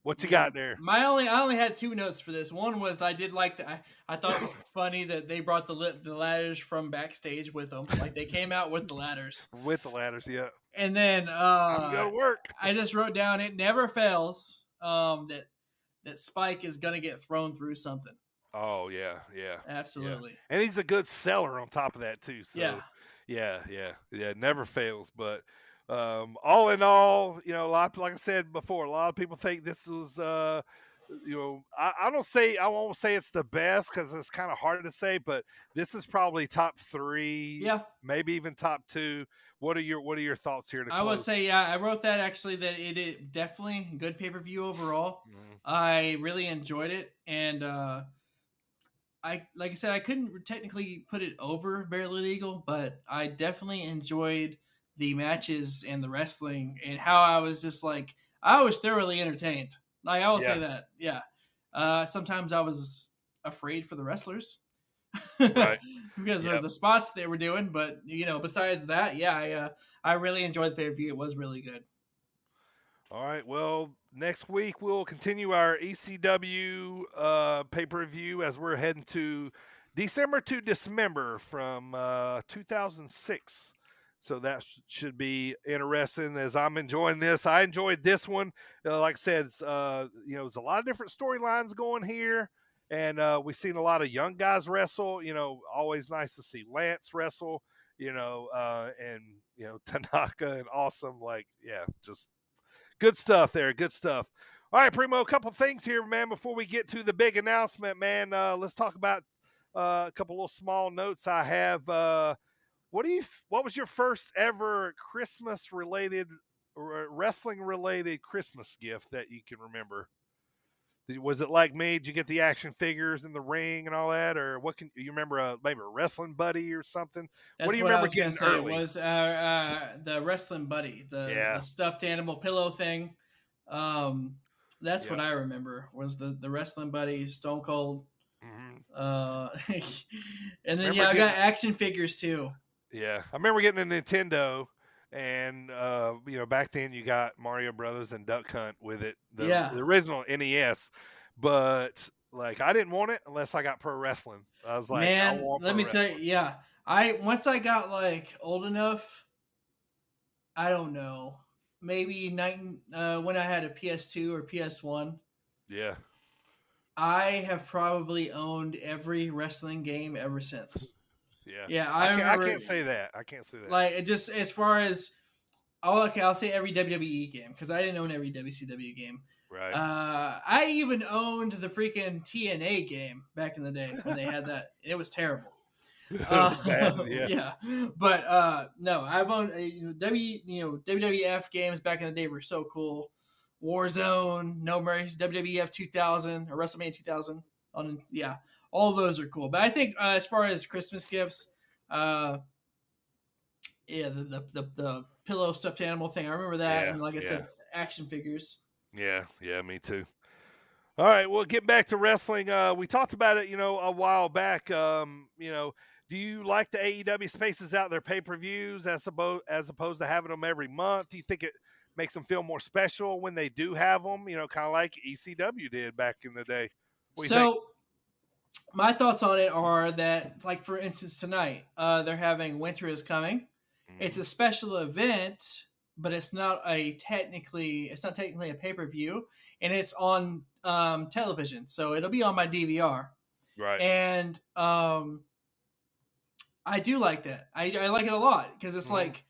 what you got there? I only had 2 notes for this. One was I did like I thought it was funny that they brought the ladders from backstage with them. Like they came out with the ladders. With the ladders, yeah. And then I'm gonna work. I just wrote down it never fails that Spike is gonna get thrown through something. Oh yeah. Absolutely. Yeah. And he's a good seller on top of that too. So yeah, never fails. But all in all, like I said before, a lot of people think this was I won't say it's the best because it's kind of hard to say, but this is probably top 3, maybe even top 2. What are your thoughts here? I would say, I wrote that actually that it definitely good pay-per-view overall. Mm-hmm. I really enjoyed it, and like I said, I couldn't technically put it over Barely Legal, but I definitely enjoyed the matches and the wrestling and how I was just like I was thoroughly entertained. Like I will say that, sometimes I was afraid for the wrestlers. Right. Because of the spots they were doing, but besides that, I really enjoyed the pay-per-view. It was really good. All right, well, next week we'll continue our ECW pay-per-view as we're heading to December to Dismember from 2006. So that should be interesting as I'm enjoying this. I enjoyed this one. Like I said, it's, there's a lot of different storylines going here. And we've seen a lot of young guys wrestle. Always nice to see Lance wrestle, and, Tanaka and Awesome. Just good stuff there. Good stuff. All right, Primo, a couple things here, man, before we get to the big announcement, man. Let's talk about a couple little small notes I have. What was your first ever Christmas related or wrestling related Christmas gift that you can remember? Was it like me? Did you get the action figures in the ring and all that, or what? Can you remember? Maybe a wrestling buddy or something? That's What do you what I remember was gonna getting say. It early? was the wrestling buddy, the stuffed animal pillow thing. That's what I remember was the wrestling buddy, Stone Cold. Mm-hmm. And then I got action figures too. Yeah, I remember getting a Nintendo, and back then you got Mario Brothers and Duck Hunt with it, the original NES. But like, I didn't want it unless I got pro wrestling. I was like, man, I want let pro me wrestling. tell you, once I got like old enough, I don't know, maybe when I had a PS2 or PS1. Yeah. I have probably owned every wrestling game ever since. Yeah. Yeah, I can't say that. Like, it just as far as I'll say every WWE game because I didn't own every WCW game. Right. I even owned the freaking TNA game back in the day when they had that. It was terrible. Yeah. But no, I've owned WWF games back in the day were so cool. Warzone, No Mercy, WWF 2000 or WrestleMania 2000. All those are cool. But I think as far as Christmas gifts, the pillow stuffed animal thing, I remember that, and like I said, action figures. Yeah, me too. All right, well, get back to wrestling. We talked about it, a while back. Do you like the AEW spaces out there, pay-per-views, as opposed to having them every month? Do you think it makes them feel more special when they do have them? Kind of like ECW did back in the day. What do you think? My thoughts on it are that, like, for instance, tonight they're having Winter is Coming. Mm-hmm. It's a special event, but it's not technically a pay-per-view, and it's on television, so it'll be on my DVR. Right. And I do like that. I like it a lot because it's like,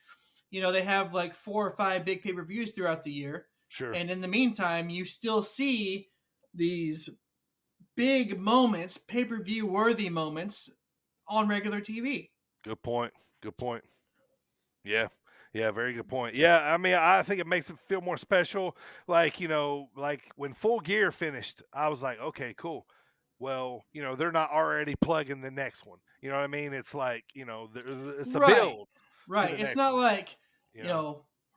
they have like 4 or 5 big pay-per-views throughout the year. Sure. And in the meantime, you still see these big moments, pay-per-view worthy moments on regular TV. Good point. Yeah, very good point. Yeah, I mean, I think it makes it feel more special. Like, like when Full Gear finished, I was like, okay, cool. Well, they're not already plugging the next one. You know what I mean? It's like, it's a build. Right. It's not like,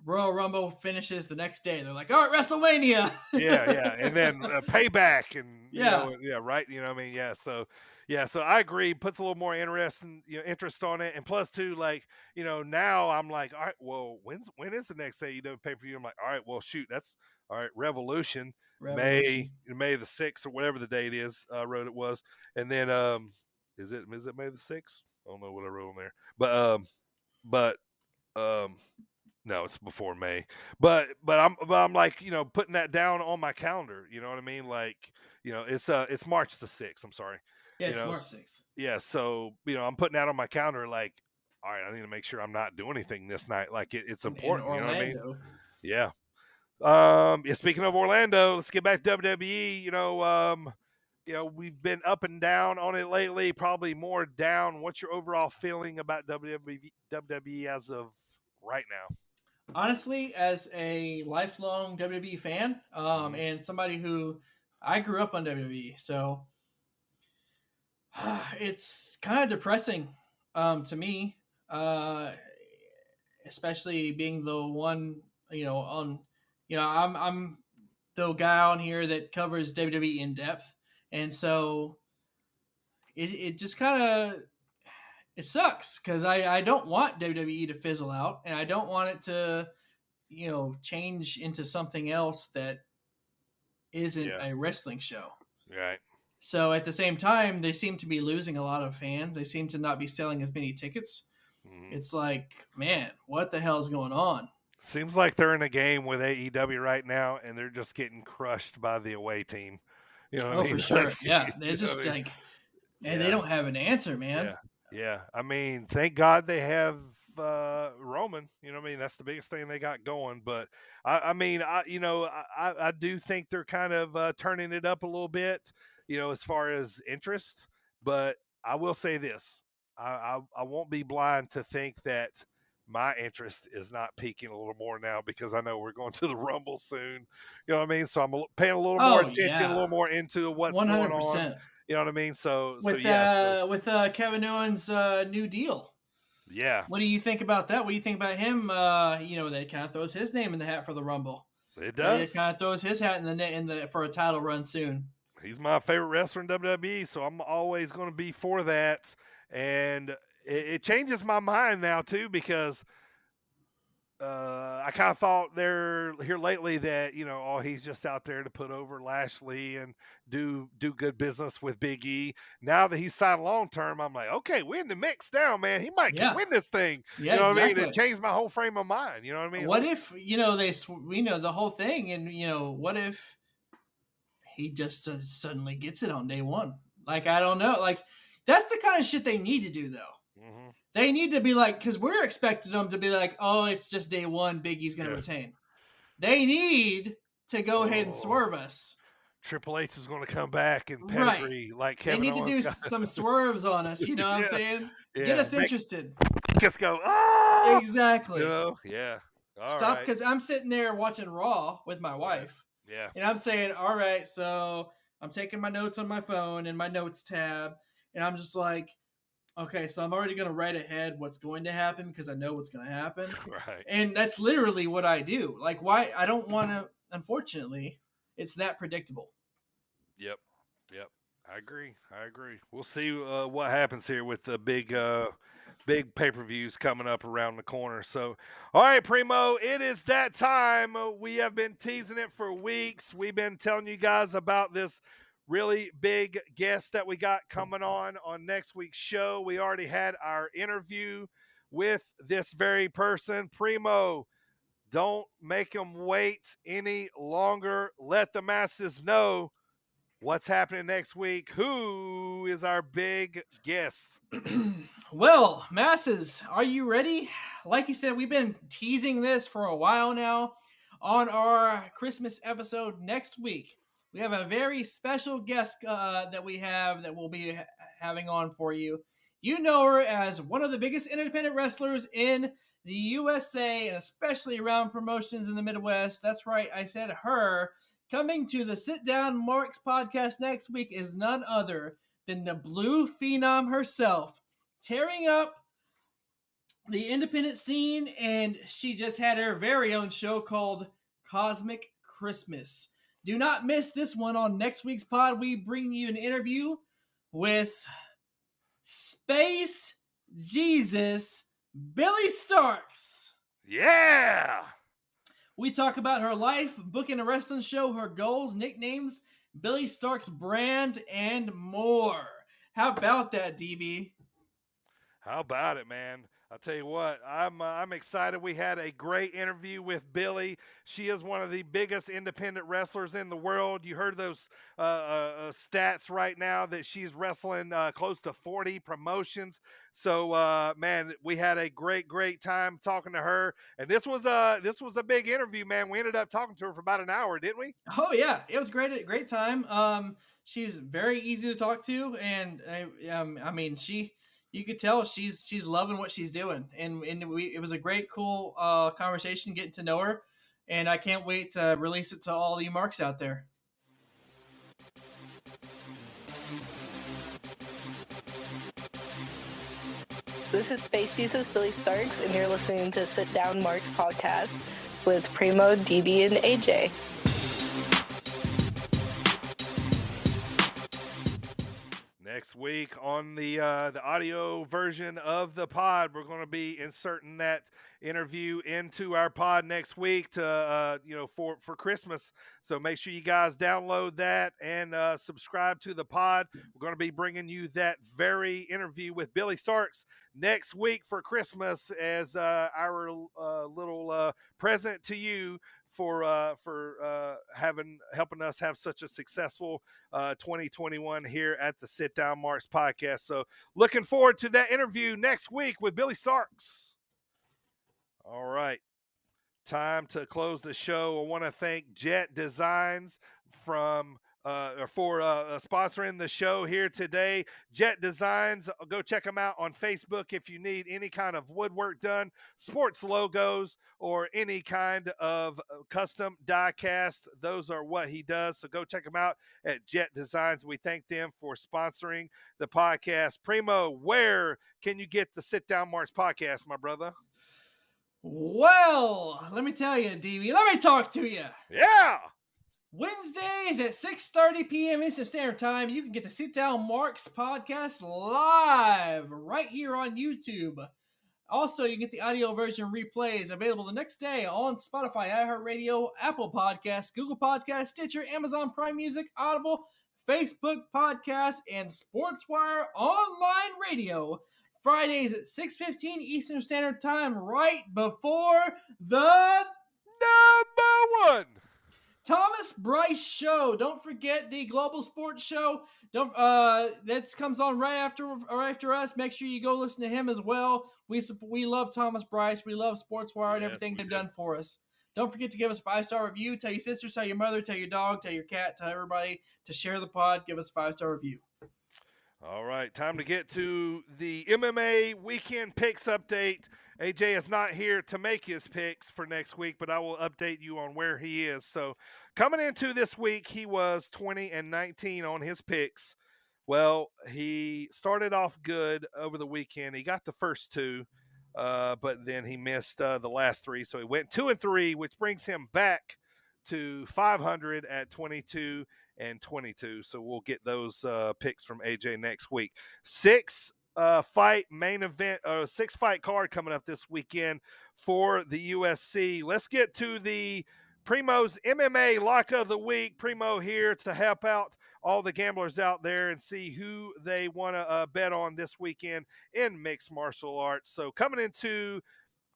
Royal Rumble finishes the next day. They're like, all right, WrestleMania. yeah. And then Payback and, right. You know what I mean? Yeah. So I agree. Puts a little more interest on it. And plus too, like, now I'm like, all right, well, when is the next AEW pay-per-view? I'm like, all right, well, shoot, that's all right. Revolution. May the 6th or whatever the date is. I wrote it was. And then, is it May the 6th? I don't know what I wrote on there, but no, it's before May. But I'm like, putting that down on my calendar. You know what I mean? Like, it's March the 6th. I'm sorry. Yeah, it's March 6th. Yeah, so I'm putting that on my calendar. Like, all right, I need to make sure I'm not doing anything this night. Like, it's important. You know what I mean? Yeah. Speaking of Orlando, let's get back to WWE. We've been up and down on it lately. Probably more down. What's your overall feeling about WWE as of right now? Honestly, as a lifelong WWE fan, and somebody who I grew up on WWE, so it's kind of depressing to me, especially being the one, I'm the guy on here that covers WWE in depth, and so it just kind of. It sucks because I don't want WWE to fizzle out, and I don't want it to, change into something else that isn't a wrestling show. Right. So at the same time, they seem to be losing a lot of fans. They seem to not be selling as many tickets. Mm-hmm. It's like, man, what the hell is going on? Seems like they're in a game with AEW right now, and they're just getting crushed by the away team. You know what I mean? For sure. Yeah, they're just like, and they don't have an answer, man. Yeah, I mean, thank God they have Roman. You know what I mean? That's the biggest thing they got going. But I do think they're kind of turning it up a little bit, as far as interest. But I will say this. I won't be blind to think that my interest is not peaking a little more now because I know we're going to the Rumble soon. You know what I mean? So I'm paying a little more attention, a little more into what's going on. 100%. You know what I mean? So With yeah. with Kevin Owens' new deal. Yeah. What do you think about that? What do you think about him? That kind of throws his name in the hat for the Rumble. It does. It kind of throws his hat in the for a title run soon. He's my favorite wrestler in WWE, so I'm always going to be for that. And it changes my mind now too because I kind of thought there here lately that he's just out there to put over Lashley and do good business with Big E. Now that he's signed long term, I'm like, okay, we're in the mix now, man. He might can win this thing. Yeah, you know exactly. what I mean? It changed my whole frame of mind. You know what I mean? What if the whole thing, and what if he just suddenly gets it on day one? Like, I don't know. Like, that's the kind of shit they need to do, though. Mm-hmm. They need to be like, because we're expecting them to be like, oh, it's just day one, Big E's going to retain. They need to go ahead and swerve us. Triple H is going to come back and pedigree like Kevin They need Owens to do some swerves on us. You know what I'm saying? Yeah. Get us interested. Just go, oh! Exactly. Yeah. Stop, because I'm sitting there watching Raw with my wife. Yeah. And I'm saying, all right, so I'm taking my notes on my phone in my notes tab. And I'm just like, okay, so I'm already going to write ahead what's going to happen because I know what's going to happen. Right. And that's literally what I do. Like, why? I don't want to, unfortunately, it's that predictable. Yep. I agree. We'll see what happens here with the big pay-per-views coming up around the corner. So, all right, Primo, it is that time. We have been teasing it for weeks. We've been telling you guys about this really big guest that we got coming on next week's show. We already had our interview with this very person. Primo, don't make them wait any longer. Let the masses know what's happening next week. Who is our big guest? Well, masses, are you ready? Like you said, we've been teasing this for a while now. On our Christmas episode next week, we have a very special guest that we'll be having on for you. You know her as one of the biggest independent wrestlers in the USA and especially around promotions in the Midwest. That's right, I said her. Coming to the Sit Down Marks podcast next week is none other than the Blue Phenom herself, tearing up the independent scene, and she just had her very own show called Cosmic Christmas. Do not miss this one on next week's pod. We bring you an interview with Space Jesus Billy Starks. Yeah! We talk about her life, booking a wrestling show, her goals, nicknames, Billy Starks' brand, and more. How about that, DB? How about it, man? I'll tell you what, I'm excited. We had a great interview with Billy. She is one of the biggest independent wrestlers in the world. You heard those stats right now that she's wrestling close to 40 promotions. So, man, we had a great time talking to her. And this was a big interview, man. We ended up talking to her for about an hour, didn't we? Oh yeah, it was great time. She's very easy to talk to, and I mean you could tell she's loving what she's doing, and it was a great, cool conversation getting to know her, and I can't wait to release it to all you marks out there. This is Space Jesus Billy Starks, and you're listening to Sit Down Marks podcast with Primo, DB, and AJ. Next week on the audio version of the pod, we're going to be inserting that interview into our pod next week to for Christmas. So make sure you guys download that and subscribe to the pod. We're going to be bringing you that very interview with Billy Starks next week for Christmas as our little present to you for helping us have such a successful 2021 here at the Sit Down Marks podcast. So looking forward to that interview next week with Billy Starks. All right. Time to close the show. I want to thank Jet Designs from sponsoring the show here today. Jet Designs, go check them out on Facebook if you need any kind of woodwork done, sports logos, or any kind of custom die cast. Those are what he does. So go check him out at Jet Designs. We thank them for sponsoring the podcast. Primo, where can you get the Sit Down Marks podcast, my brother? Well, let me tell you, DB. Let me talk to you. Yeah. Wednesdays at 6:30 p.m. Eastern Standard Time, you can get the Sit Down Marks podcast live right here on YouTube. Also, you can get the audio version replays available the next day on Spotify, iHeartRadio, Apple Podcasts, Google Podcasts, Stitcher, Amazon Prime Music, Audible, Facebook Podcasts, and SportzWire Online Radio. Fridays at 6:15 Eastern Standard Time, right before the number one Thomas Bryce Show. Don't forget the Global Sports Show. That comes on right after us. Make sure you go listen to him as well. We love Thomas Bryce. We love SportzWire and everything they've done for us. Don't forget to give us a 5-star review. Tell your sisters, tell your mother, tell your dog, tell your cat, tell everybody to share the pod. Give us a 5-star review. All right, time to get to the MMA weekend picks update. AJ is not here to make his picks for next week, but I will update you on where he is. So coming into this week, he was 20-19 on his picks. Well, he started off good over the weekend. He got the first two, but then he missed the last three. So he went 2-3, which brings him back to 500 at 22-22. So we'll get those picks from AJ next week. 6-fight card coming up this weekend for the UFC. Let's get to the Primo's MMA Lock of the Week. Primo here to help out all the gamblers out there and see who they want to bet on this weekend in mixed martial arts. So coming into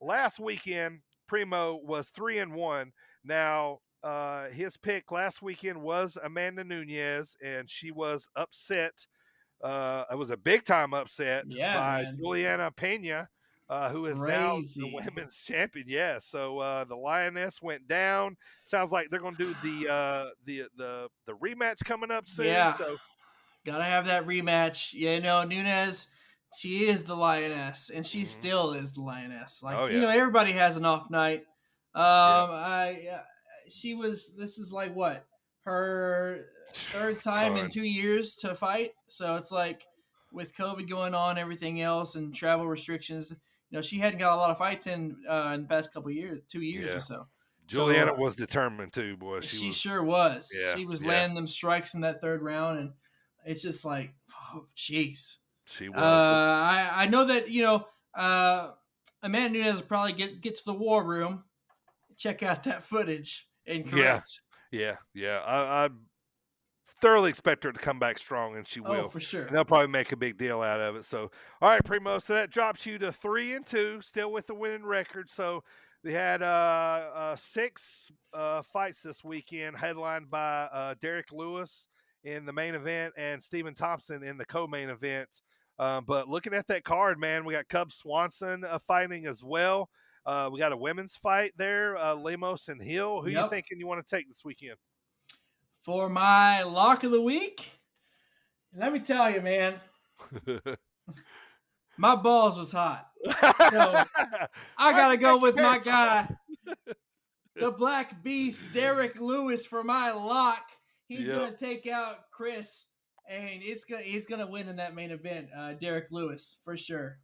last weekend, Primo was 3-1. Now, his pick last weekend was Amanda Nunes, and she was upset. It was a big-time upset by Juliana Pena, who is now the women's champion. Yeah, so the Lioness went down. Sounds like they're going to do the rematch coming up soon. Yeah, so gotta have that rematch. You know, Nunes, she is the Lioness, and she still is the Lioness. Like, you know, everybody has an off night. This is like what, her third time in 2 years to fight. So it's like with COVID going on, everything else, and travel restrictions, you know, she hadn't got a lot of fights in the past couple of years, 2 years or so. Juliana was determined too, boy. She sure was. Yeah, she was landing them strikes in that third round, and it's just like, oh, jeez. She was. I know that, you know, Amanda Nunes will probably get to the war room, check out that footage, and correct. Yeah. I thoroughly expect her to come back strong, and she will. Oh, for sure. And they'll probably make a big deal out of it. So, all right, Primo. So that drops you to 3-2, still with the winning record. So we had 6 fights this weekend, headlined by Derek Lewis in the main event and Stephen Thompson in the co-main event. But looking at that card, man, we got Cub Swanson fighting as well. We got a women's fight there, Lemos and Hill. Who you thinking you want to take this weekend? For my lock of the week, let me tell you, man, my balls was hot. So I got to go with my guy, the Black Beast, Derek Lewis, for my lock. He's going to take out Chris, and he's going to win in that main event, Derek Lewis, for sure.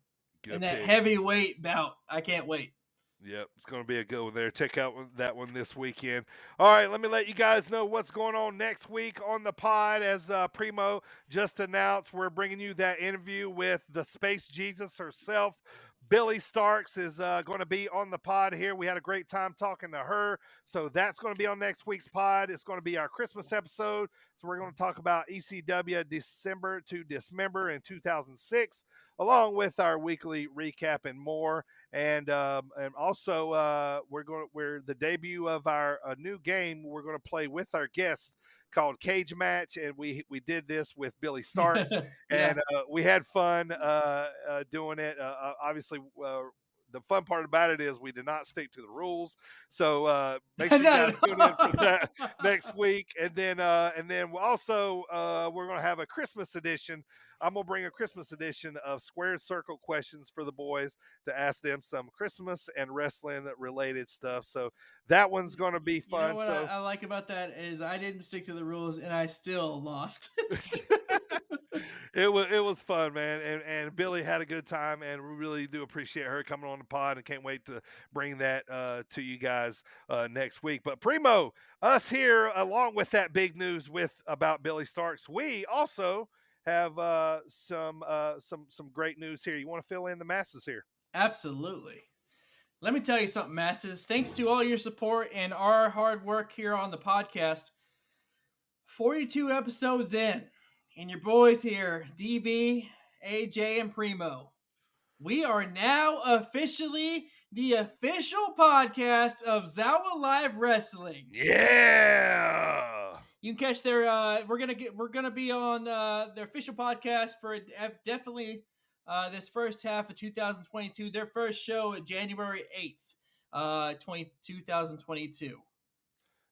In that heavyweight bout. I can't wait. Yep, it's going to be a good one there. Check out that one this weekend. All right, let me let you guys know what's going on next week on the pod. As Primo just announced, we're bringing you that interview with the Space Jesus herself. Billy Starks is going to be on the pod here. We had a great time talking to her. So that's going to be on next week's pod. It's going to be our Christmas episode. So we're going to talk about ECW December to Dismember in 2006, along with our weekly recap and more. And also we're the debut of our new game we're going to play with our guests called Cage Match, and we did this with Billy Starks, and we had fun doing it. Obviously, the fun part about it is we did not stick to the rules. So make sure you guys tune in for that next week. And then also we're going to have a Christmas edition. I'm going to bring a Christmas edition of Squared Circle questions for the boys to ask them some Christmas and wrestling related stuff. So that one's going to be fun. You know what I like about that is I didn't stick to the rules and I still lost. It was fun, man, and Billy had a good time, and we really do appreciate her coming on the pod, and can't wait to bring that to you guys next week. But Primo, us here, along with that big news about Billy Starks, we also have some great news here. You want to fill in the masses here? Absolutely. Let me tell you something, masses. Thanks to all your support and our hard work here on the podcast, 42 episodes in. And your boys here, DB, AJ, and Primo. We are now officially the official podcast of Zawa Live Wrestling. Yeah. You can catch their. We're gonna be on their official podcast for definitely this first half of 2022. Their first show January 8th, 2022.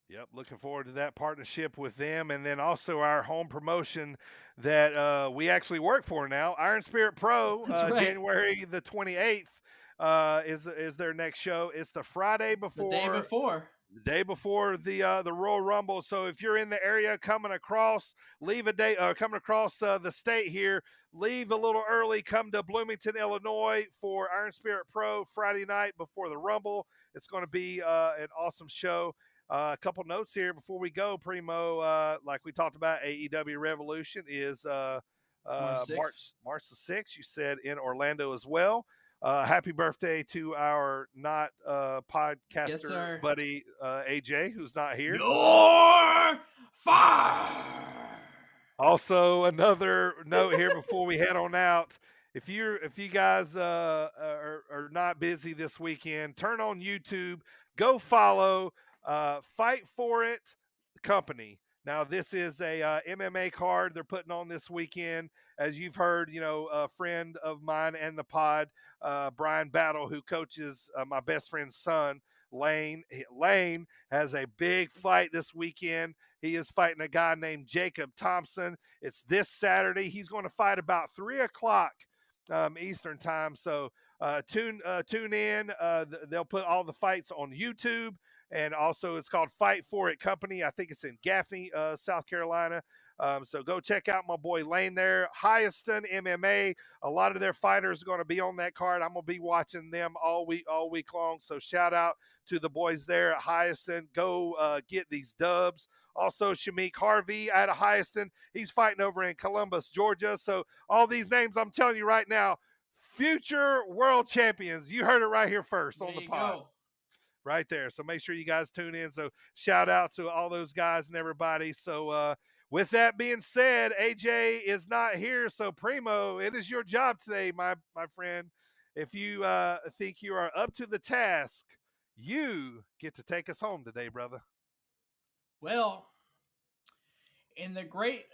Yep, looking forward to that partnership with them. And then also our home promotion that we actually work for now, Iron Spirit Pro, right. January the 28th is their next show. It's the Friday before. The day before the Royal Rumble. So if you're in the area coming across, coming across the state here, leave a little early, come to Bloomington, Illinois for Iron Spirit Pro Friday night before the Rumble. It's going to be an awesome show. A couple notes here before we go, Primo. Like we talked about, AEW Revolution is March the 6th. You said in Orlando as well. Happy birthday to our not podcaster buddy AJ, who's not here. You're fired. Also, another note here before we head on out. If you guys are not busy this weekend, turn on YouTube. Go follow Fight For It Company. Now, this is a MMA card they're putting on this weekend. As you've heard, a friend of mine and the pod, Brian Battle, who coaches my best friend's son, Lane. Lane has a big fight this weekend. He is fighting a guy named Jacob Thompson. It's this Saturday. He's going to fight about 3 o'clock Eastern time. So tune in. They'll put all the fights on YouTube. And also it's called Fight For It Company. I think it's in Gaffney, South Carolina. So go check out my boy Lane there. Hyaston MMA. A lot of their fighters are going to be on that card. I'm going to be watching them all week long. So shout out to the boys there at Hyaston. Go get these dubs. Also, Shamik Harvey out of Hyaston. He's fighting over in Columbus, Georgia. So all these names I'm telling you right now, future world champions. You heard it right here first on the pod. Go. Right there. So make sure you guys tune in. So shout out to all those guys and everybody. So with that being said, AJ is not here. So Primo, it is your job today, my friend. If you think you are up to the task, you get to take us home today, brother. Well, in the great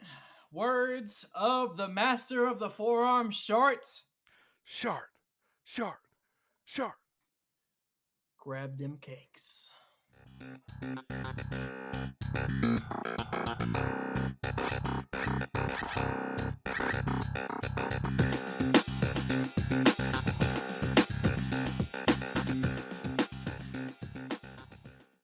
words of the master of the forearm short. Grab them cakes.